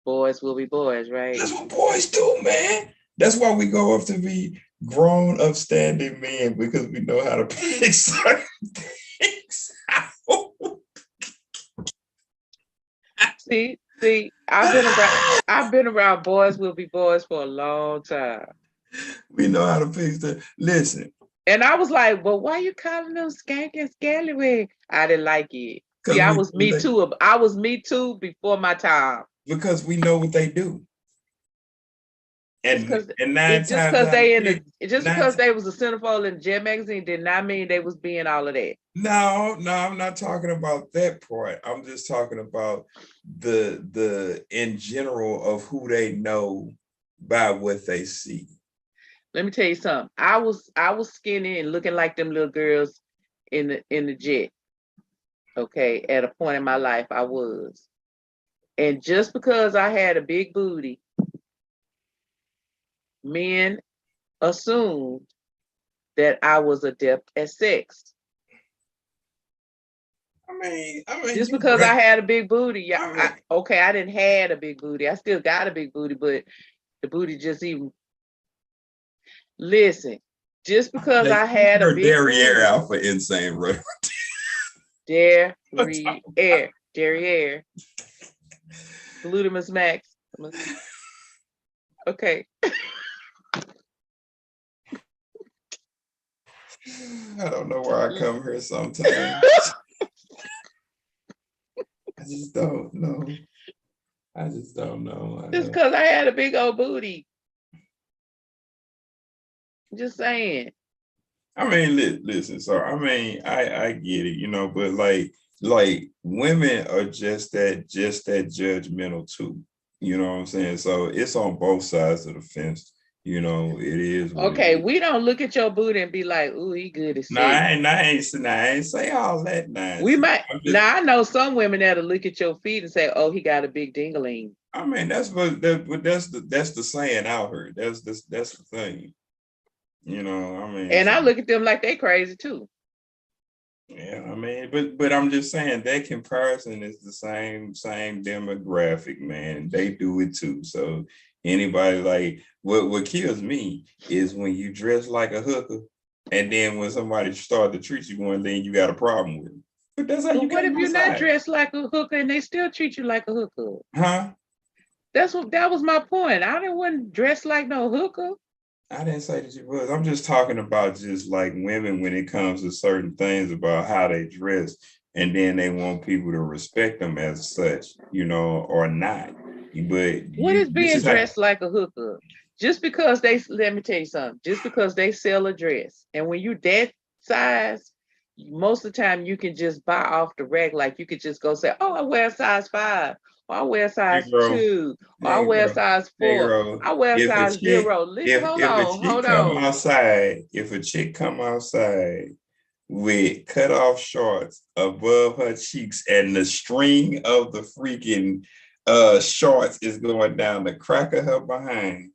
Boys will be boys, right? That's what boys do, man. That's why we go up to be grown, upstanding men, because we know how to pick certain things out. See, I've been around boys will be boys for a long time. We know how to pick stuff. Listen. And I was like, well, why you calling them skank and scallywag? I didn't like it. See, I was me too. I was me too before my time. Because we know what they do. And because they was a centerfold in Jet magazine did not mean they was being all of that. No, I'm not talking about that part. I'm just talking about the in general of who they know by what they see. Let me tell you something. I was skinny and looking like them little girls in the Jet. Okay, at a point in my life, I was. And just because I had a big booty, men assumed that I was adept at sex. I mean, just because I had a big booty, I didn't have a big booty. I still got a big booty, but the booty just even. Listen, just because I had a big derriere out for Insane Rhetorik. Derriere. Gluteus max. Okay. I don't know where I come here sometimes. I just don't know. Just because I had a big old booty. Just saying. I mean, listen. So I mean, I get it, you know, but like women are just that judgmental too. You know what I'm saying? So it's on both sides of the fence. You know, it is. Okay, we don't look at your booty and be like, "Ooh, he good as shit." I ain't say all that. Now we might. Now I know some women that'll look at your feet and say, "Oh, he got a big dingling." I mean, that's the saying out here. That's the thing. You know, I mean. And I look at them like they crazy too. Yeah, I mean, but I'm just saying that comparison is the same demographic, man. They do it too. So anybody like what kills me is when you dress like a hooker, and then when somebody start to treat you one thing, you got a problem with it. But that's how you. What if you're not dressed like a hooker and they still treat you like a hooker? Huh? That was my point. I didn't want dressed like no hooker. I didn't say that you was. I'm just talking about just like women when it comes to certain things about how they dress, and then they want people to respect them as such, you know, or not. But what is being dressed like a hooker? Just because let me tell you something. Just because they sell a dress, and when you that size, most of the time you can just buy off the rack. Like you could just go say, "Oh, I wear a size 5. Or I wear size 2. Or I wear size 4. I wear size 0. Hold on. If a chick come outside with cut off shorts above her cheeks and the string of the freaking shorts is going down the crack of her behind,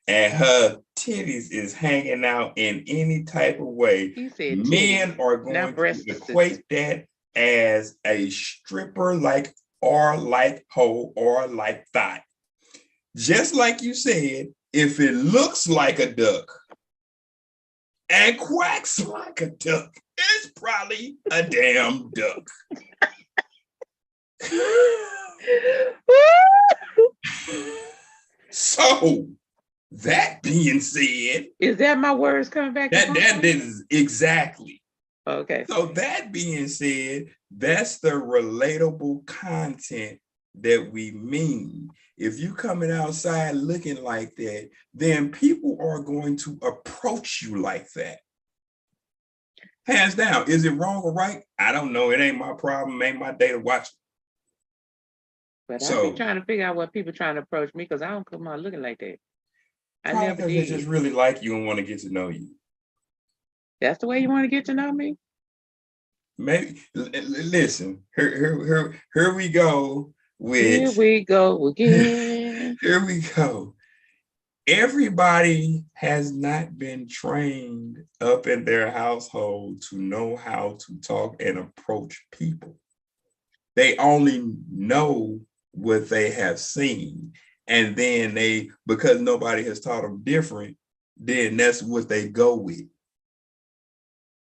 and her titties is hanging out in any type of way, men are going to equate that as a stripper or like hoe or like thigh. Just like you said, if it looks like a duck and quacks like a duck, it's probably a damn duck. So that being said, is that my words coming back? That is exactly. Okay. So that being said, that's the relatable content that we mean. If you coming outside looking like that, then people are going to approach you like that. Hands down. Is it wrong or right? I don't know. It ain't my problem. Ain't my day to watch. But I've been trying to figure out what people trying to approach me because I don't come out looking like that. I never did. They just really like you and want to get to know you. That's the way you want to get to know me? Maybe listen, here we go with here we go again. Here we go. Everybody has not been trained up in their household to know how to talk and approach people. They only know what they have seen. And then because nobody has taught them different, then that's what they go with.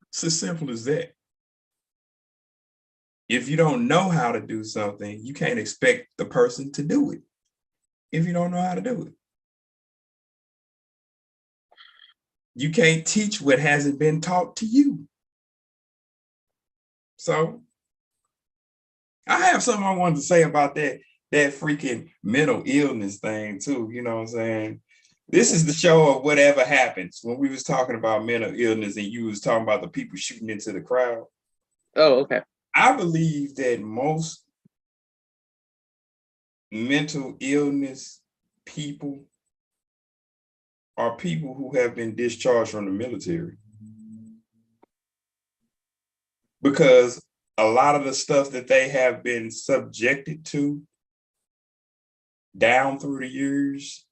It's as simple as that. If you don't know how to do something, you can't expect the person to do it if you don't know how to do it. You can't teach what hasn't been taught to you. So I have something I wanted to say about that freaking mental illness thing too. You know what I'm saying? This is the show of whatever happens. When we was talking about mental illness and you was talking about the people shooting into the crowd. Oh, okay. I believe that most mental illness people are people who have been discharged from the military. Because a lot of the stuff that they have been subjected to down through the years,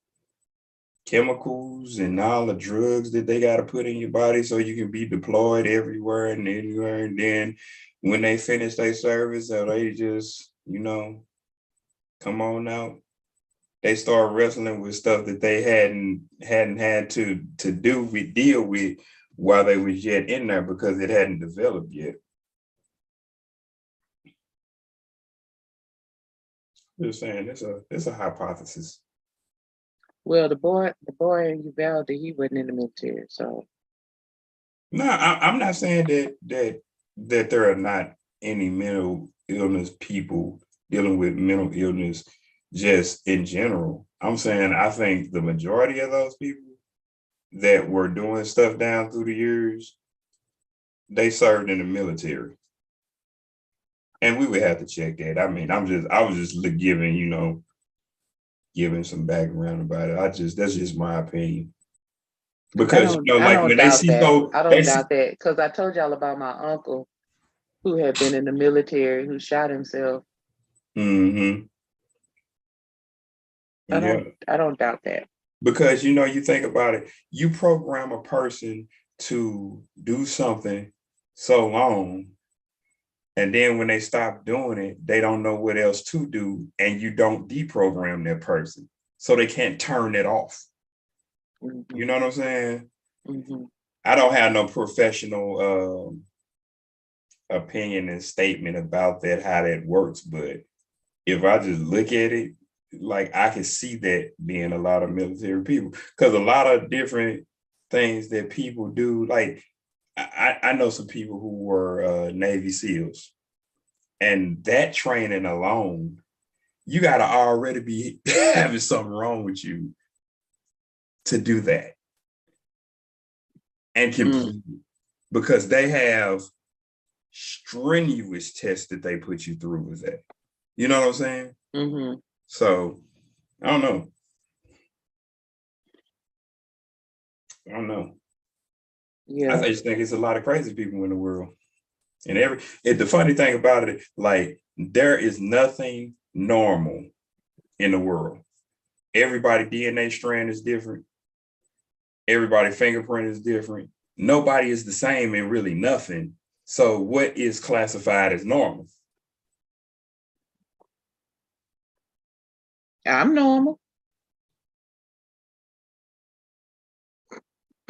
chemicals and all the drugs that they got to put in your body so you can be deployed everywhere and anywhere. And then when they finish their service, or they just, come on out, they start wrestling with stuff that they hadn't had to deal with while they was yet in there because it hadn't developed yet. Just saying, it's a hypothesis. Well, the boy in Uvalde, he wasn't in the military, so. No, I'm not saying that there are not any mental illness people dealing with mental illness just in general. I'm saying I think the majority of those people that were doing stuff down through the years, they served in the military. And we would have to check that. I mean, I was just giving, giving some background about it. That's just my opinion. Because when they see I don't doubt that, because I told y'all about my uncle who had been in the military who shot himself. Mm-hmm. I don't doubt that. Because you think about it, you program a person to do something so long, and then when they stop doing it, they don't know what else to do, and you don't deprogram that person, so they can't turn it off. Mm-hmm. You know what I'm saying? Mm-hmm. I don't have no professional opinion and statement about that, how that works, but if I just look at it, like I can see that being a lot of military people, because a lot of different things that people do, like I know some people who were Navy SEALs, and that training alone, you got to already be having something wrong with you to do that and complete it, because they have strenuous tests that they put you through with that. You know what I'm saying? Mm-hmm. So I don't know. Yeah. I just think it's a lot of crazy people in the world. And the funny thing about it, like, there is nothing normal in the world. Everybody DNA strand is different. Everybody fingerprint is different. Nobody is the same in really nothing. So what is classified as normal? I'm normal.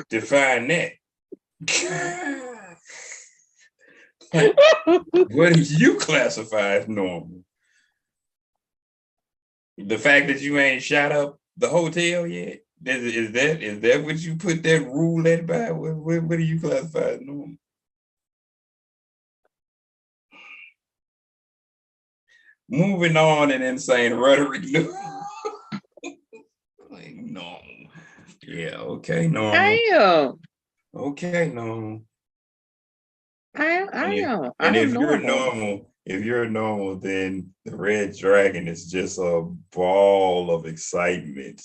Define that. What do you classify as normal? The fact that you ain't shot up The hotel yet? Is that what you put that roulette by? What do you classify as normal? Moving on in insane rhetoric. Like normal. Yeah, okay, normal. I am. Okay, normal. I And am. and I'm normal. if you're normal, then the red dragon is just a ball of excitement.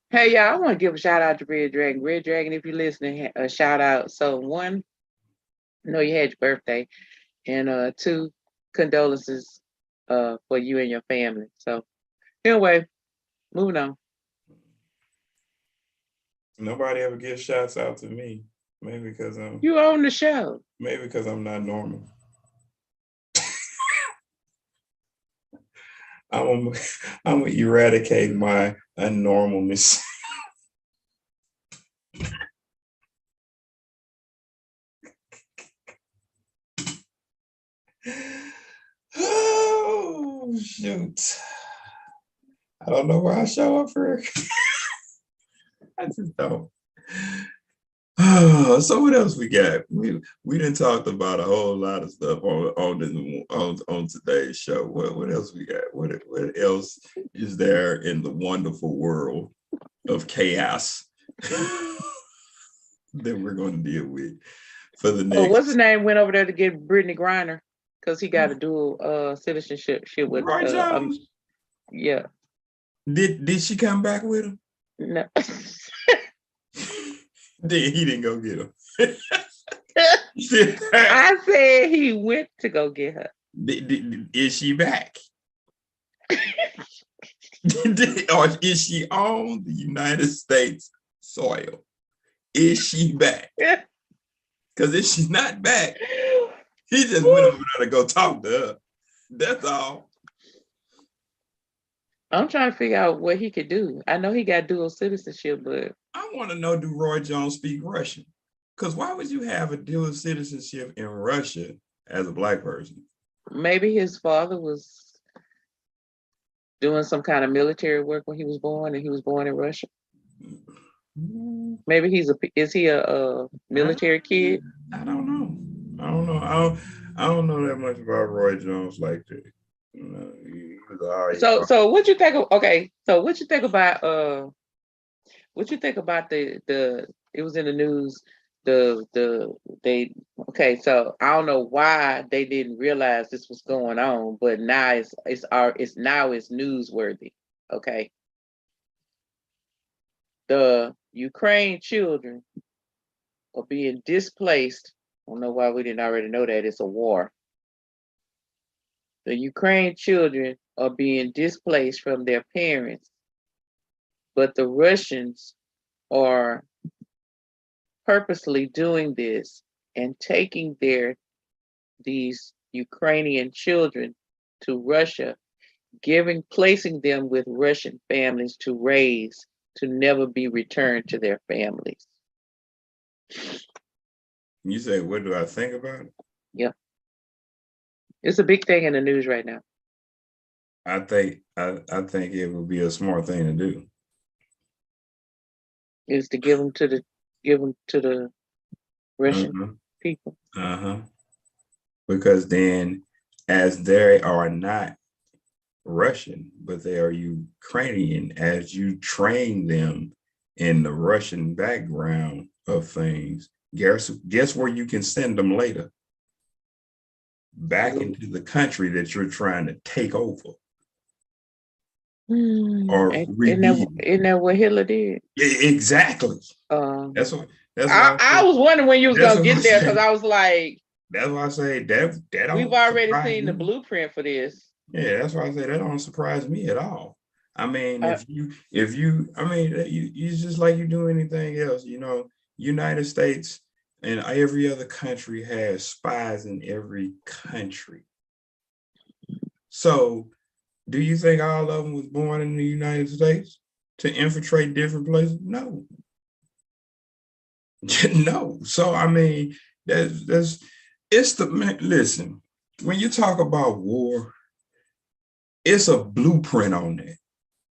Hey, y'all, I want to give a shout out to Red Dragon. Red Dragon, if you're listening, a shout out. So, one, I know you had your birthday, and two, condolences for you and your family. So, anyway, moving on. Nobody ever gives shouts out to me. Maybe because You own the show. I'm not normal. I'm gonna eradicate my unnormalness. Oh shoot. I don't know why I show up for it. I just don't. So what else we got? We didn't talk about a whole lot of stuff on today's show. What else we got? What else is there in the wonderful world of chaos that we're going to deal with for the next? Oh, what's his name? Went over there to get Brittany Griner because he got a dual citizenship with Roy Jones. Yeah. Did she come back with him? No. He didn't go get him. I said he went to go get her. Is she back? Or is she on the United States soil? Is she back? Because if she's not back, he just went over there to go talk to her. That's all. I'm trying to figure out what he could do. I know he got dual citizenship, but I want to know, do Roy Jones speak Russian? Because why would you have a dual citizenship in Russia as a Black person? Maybe his father was doing some kind of military work when he was born, and he was born in Russia. Maybe is he a military kid? I don't know. I don't know that much about Roy Jones like that. So what you think of, okay, so what you think about what you think about the it was in the news, they okay, so I don't know why they didn't realize this was going on, but now it's newsworthy. Okay. The Ukraine children are being displaced. I don't know why we didn't already know that. It's a war. The Ukraine children are being displaced from their parents, but the Russians are purposely doing this and taking these Ukrainian children to Russia, placing them with Russian families to raise, to never be returned to their families. You say, what do I think about it? Yeah. It's a big thing in the news right now. I think it would be a smart thing to do. Is to give them to the Russian people. Because then, as they are not Russian, but they are Ukrainian, as you train them in the Russian background of things, guess where you can send them later? Back into the country that you're trying to take over. Or isn't that what Hitler did? Exactly. That's what I was wondering when you was gonna get there, because I was like, that's why I say that we've already seen the blueprint for this. Yeah, that's why I say that don't surprise me at all. I mean, if you just like you do anything else, United States and every other country has spies in every country. So do you think all of them was born in the United States to infiltrate different places? No. No. So, I mean, listen, when you talk about war, it's a blueprint on that.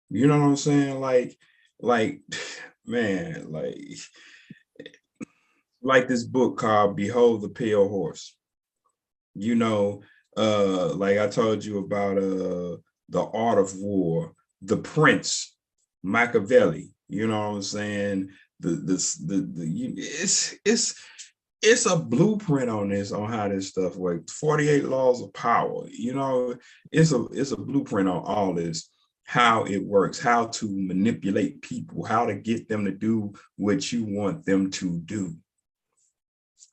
You know what I'm saying? Like, man, like this book called Behold the Pale Horse. You know, like I told you about The Art of War, The Prince, Machiavelli. You know what I'm saying? It's a blueprint on this, on how this stuff works. 48 laws of power. You know, it's a blueprint on all this, how it works, how to manipulate people, how to get them to do what you want them to do.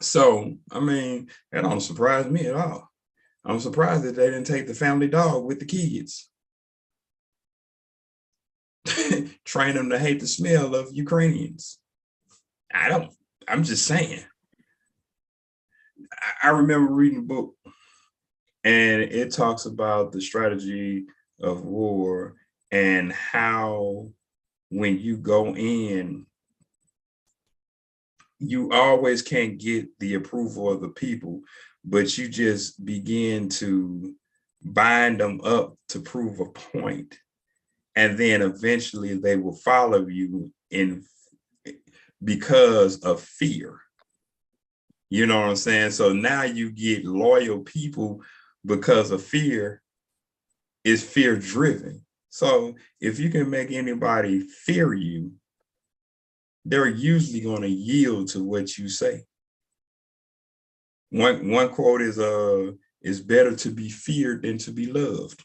So, I mean, that don't surprise me at all. I'm surprised that they didn't take the family dog with the kids. Train them to hate the smell of Ukrainians. I'm just saying. I remember reading a book, and it talks about the strategy of war and how when you go in, you always can't get the approval of the people, but you just begin to bind them up to prove a point. And then eventually they will follow you in because of fear. You know what I'm saying? So now you get loyal people because of fear. Is fear driven. So if you can make anybody fear you, they're usually going to yield to what you say. One quote is better to be feared than to be loved.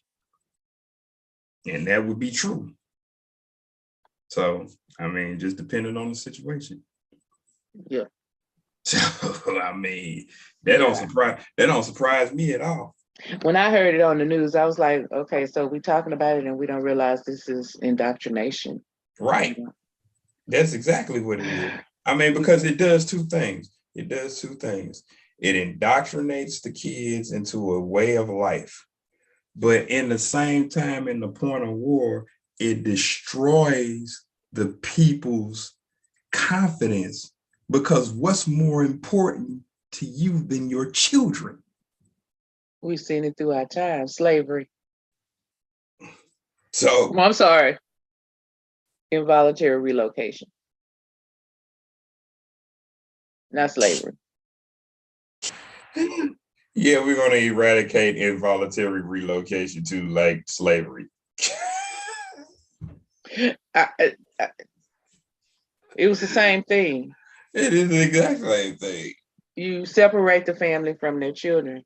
And that would be true. So, I mean, just depending on the situation. Yeah. So, I mean, that don't surprise me at all. When I heard it on the news, I was like, okay, so we're talking about it and we don't realize this is indoctrination. Right. That's exactly what it is. I mean, because it does two things. It indoctrinates the kids into a way of life. But in the same time, in the point of war, it destroys the people's confidence, because what's more important to you than your children? We've seen it through our time, slavery. So, I'm sorry, involuntary relocation, not slavery. Yeah, we're going to eradicate involuntary relocation to like slavery. It was the same thing. It is the exact same thing. You separate the family from their children.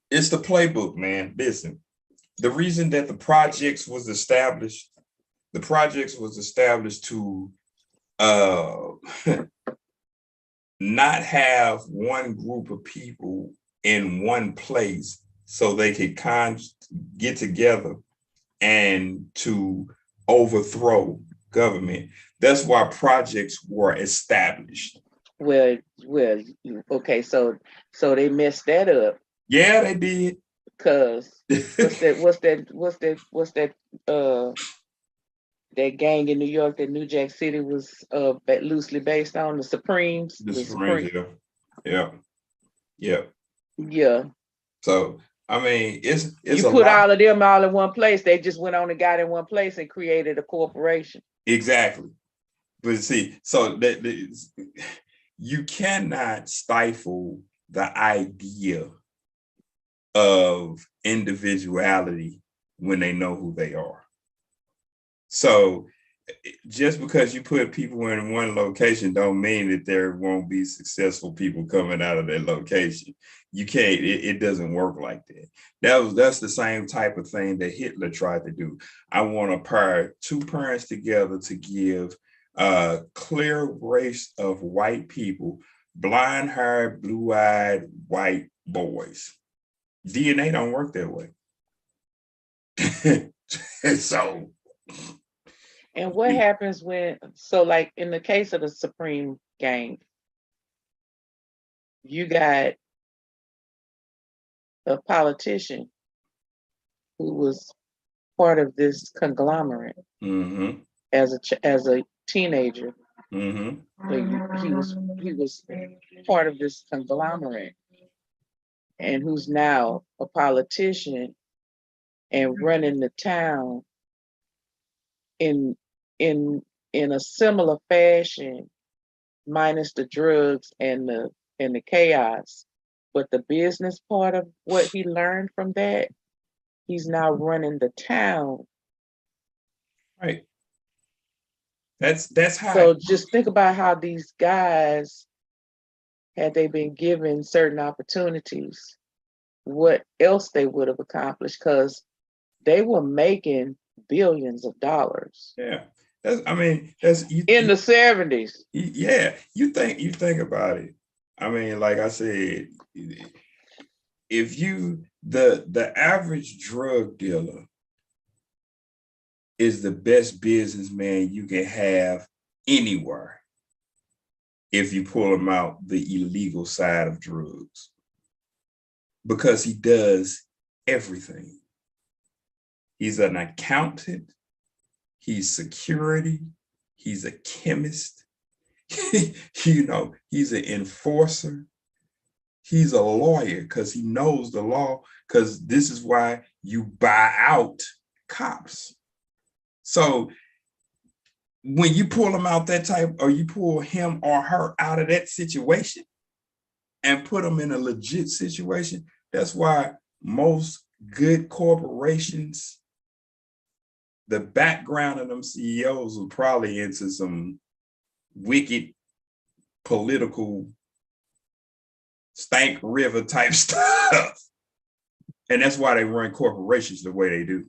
It's the playbook, man. Listen, the reason that the projects was established to not have one group of people in one place so they could get together and to overthrow government. That's why projects were established. Well, okay, so they messed that up. Yeah, they did. Cause what's that that gang in New York that New Jack City was loosely based on, the Supremes. The Supremes, yeah. Yeah. So I mean, it's you put all of them all in one place. They just went on and got in one place and created a corporation. Exactly. But see, so that you cannot stifle the idea of individuality when they know who they are. So just because you put people in one location don't mean that there won't be successful people coming out of that location. You can't, it doesn't work like that. That's the same type of thing that Hitler tried to do. I want to pair two parents together to give a clear race of white people, blind-haired, blue-eyed white boys. DNA don't work that way. So, and what happens when, so like in the case of the Supreme gang, you got a politician who was part of this conglomerate as a teenager. He was part of this conglomerate, and who's now a politician and running the town in in a similar fashion, minus the drugs and the chaos. But the business part of what he learned from that, he's now running the town. Right. That's how. So just think about how these guys, had they been given certain opportunities, what else they would have accomplished, because they were making billions of dollars. Yeah. That's in the 70s. Yeah, you think about it. I mean, like I said, if the average drug dealer is the best businessman you can have anywhere if you pull him out the illegal side of drugs, because he does everything. He's an accountant, he's security, he's a chemist, he's an enforcer, he's a lawyer because he knows the law, because this is why you buy out cops. So when you pull them out that type, or you pull him or her out of that situation and put them in a legit situation, that's why most good corporations, the background of them CEOs were probably into some wicked political stank river type stuff. And that's why they run corporations the way they do.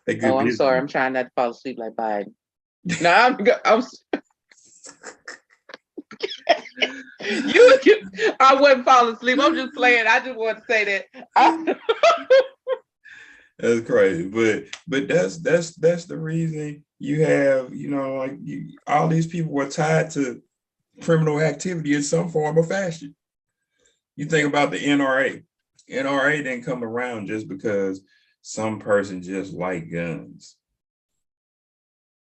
I'm sorry, I'm trying not to fall asleep like Biden. No, I'm I wasn't falling asleep. I'm just playing. I just want to say that. That's crazy, but that's the reason you have, all these people were tied to criminal activity in some form or fashion. You think about the NRA. NRA didn't come around just because some person just liked guns.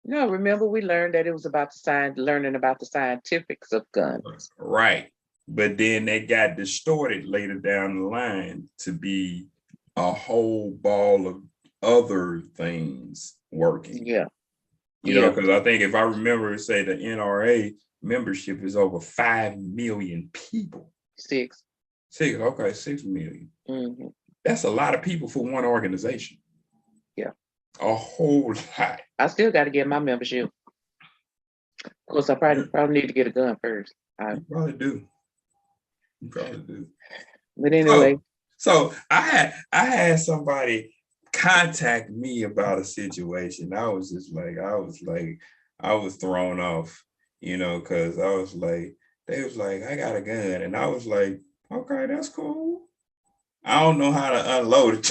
No, remember we learned that it was about learning about the scientifics of guns. Right. But then they got distorted later down the line to be a whole ball of other things working. Yeah. Because I think if I remember, say the NRA membership is over 5 million people. 6. Okay, 6 million. Mm-hmm. That's a lot of people for one organization. Yeah. A whole lot. I still got to get my membership. Of course, I probably need to get a gun first. You probably do. But anyway. So I had somebody contact me about a situation. I was thrown off, because I was like, they was like, I got a gun. And I was like, okay, that's cool. I don't know how to unload it.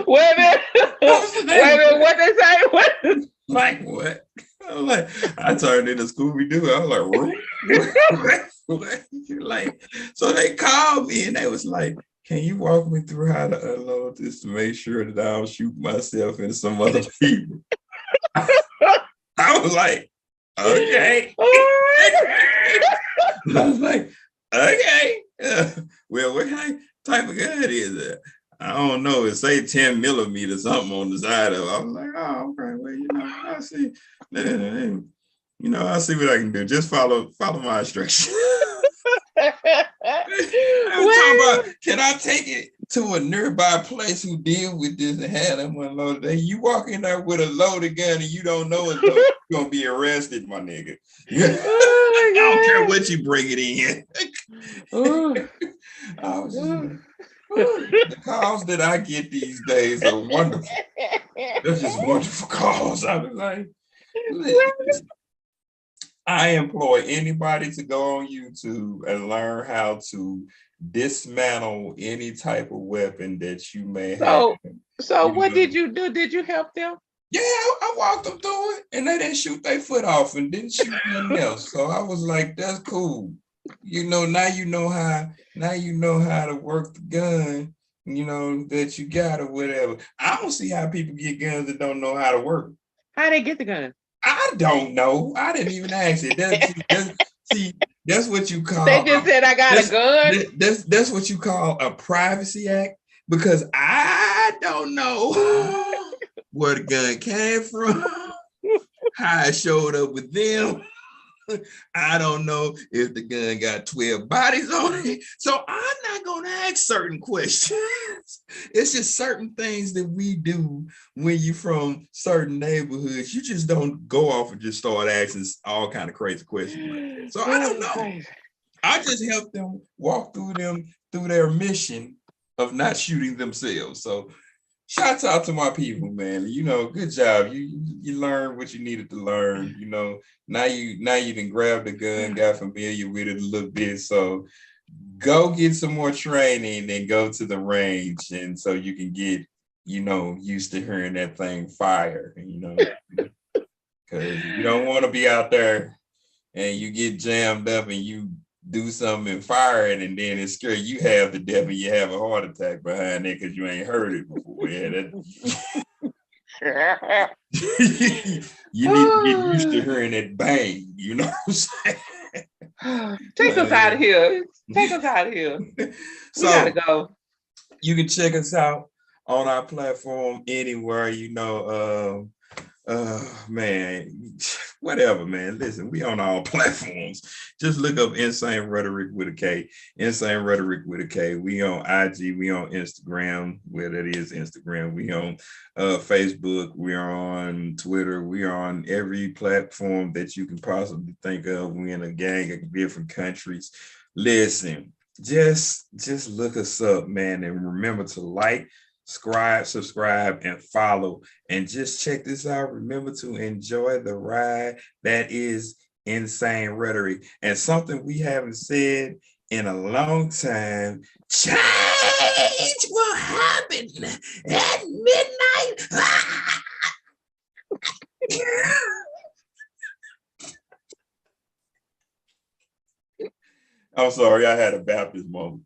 Wait a minute. What they say? What? Like what? I turned into Scooby-Doo. I was like, so they called me and they was like, can you walk me through how to unload this to make sure that I don't shoot myself and some other people? I was like, okay. I was like, okay. Well, what type of gun is it? I don't know. It say 10 millimeters something on the side of it. I was like, oh, okay. Well, I see. I'll see what I can do. Just follow my instructions. I was talking about, can I take it to a nearby place who deal with this and have them unloaded? Hey, you walk in there with a loaded gun and you don't know it, you're going to be arrested, my nigga. I don't care what you bring it in. The calls that I get these days are wonderful. They're just wonderful calls. I was like, I employ anybody to go on YouTube and learn how to dismantle any type of weapon that you may have. So what did you do? Did you help them? Yeah, I walked them through it and they didn't shoot their foot off and didn't shoot nothing else. So I was like, that's cool. Now you know how to work the gun, that you got or whatever. I don't see how people get guns that don't know how to work. How they get the gun? I don't know. I didn't even ask it. That's what you call. They just said I got a gun. That's what you call a privacy act. because I don't know where the gun came from, how it showed up with them. I don't know if the gun got 12 bodies on it. So I'm not going to ask certain questions. It's just certain things that we do when you from certain neighborhoods. You just don't go off and just start asking all kind of crazy questions like that. So I don't know. I just help them walk through their mission of not shooting themselves. So shouts out to my people, man. You know, good job. You learned what you needed to learn. You know, now you done grabbed the gun, got familiar with it a little bit. So go get some more training and go to the range, and so you can get, you know, used to hearing that thing fire. You know, because you don't want to be out there and you get jammed up and you do something and fire it, and then it's scary. You have the death and you have a heart attack behind it because you ain't heard it before. Yeah, you need to get used to hearing that bang. You know what I'm saying? Take us out of here. Take us out of here. So we gotta go. You can check us out on our platform anywhere. You know, man, whatever, man. Listen, we on all platforms. Just look up Insane Rhetoric with a K. Insane Rhetoric with a K. We on IG, we on Instagram, where that is Instagram. We on Facebook, we are on Twitter, we are on every platform that you can possibly think of. We in a gang of different countries. Listen, just look us up, man, and remember to like, subscribe, and follow. And just check this out. Remember to enjoy the ride that is Insane Rhetoric. And something we haven't said in a long time, change will happen at midnight. I'm sorry, I had a Baptist moment.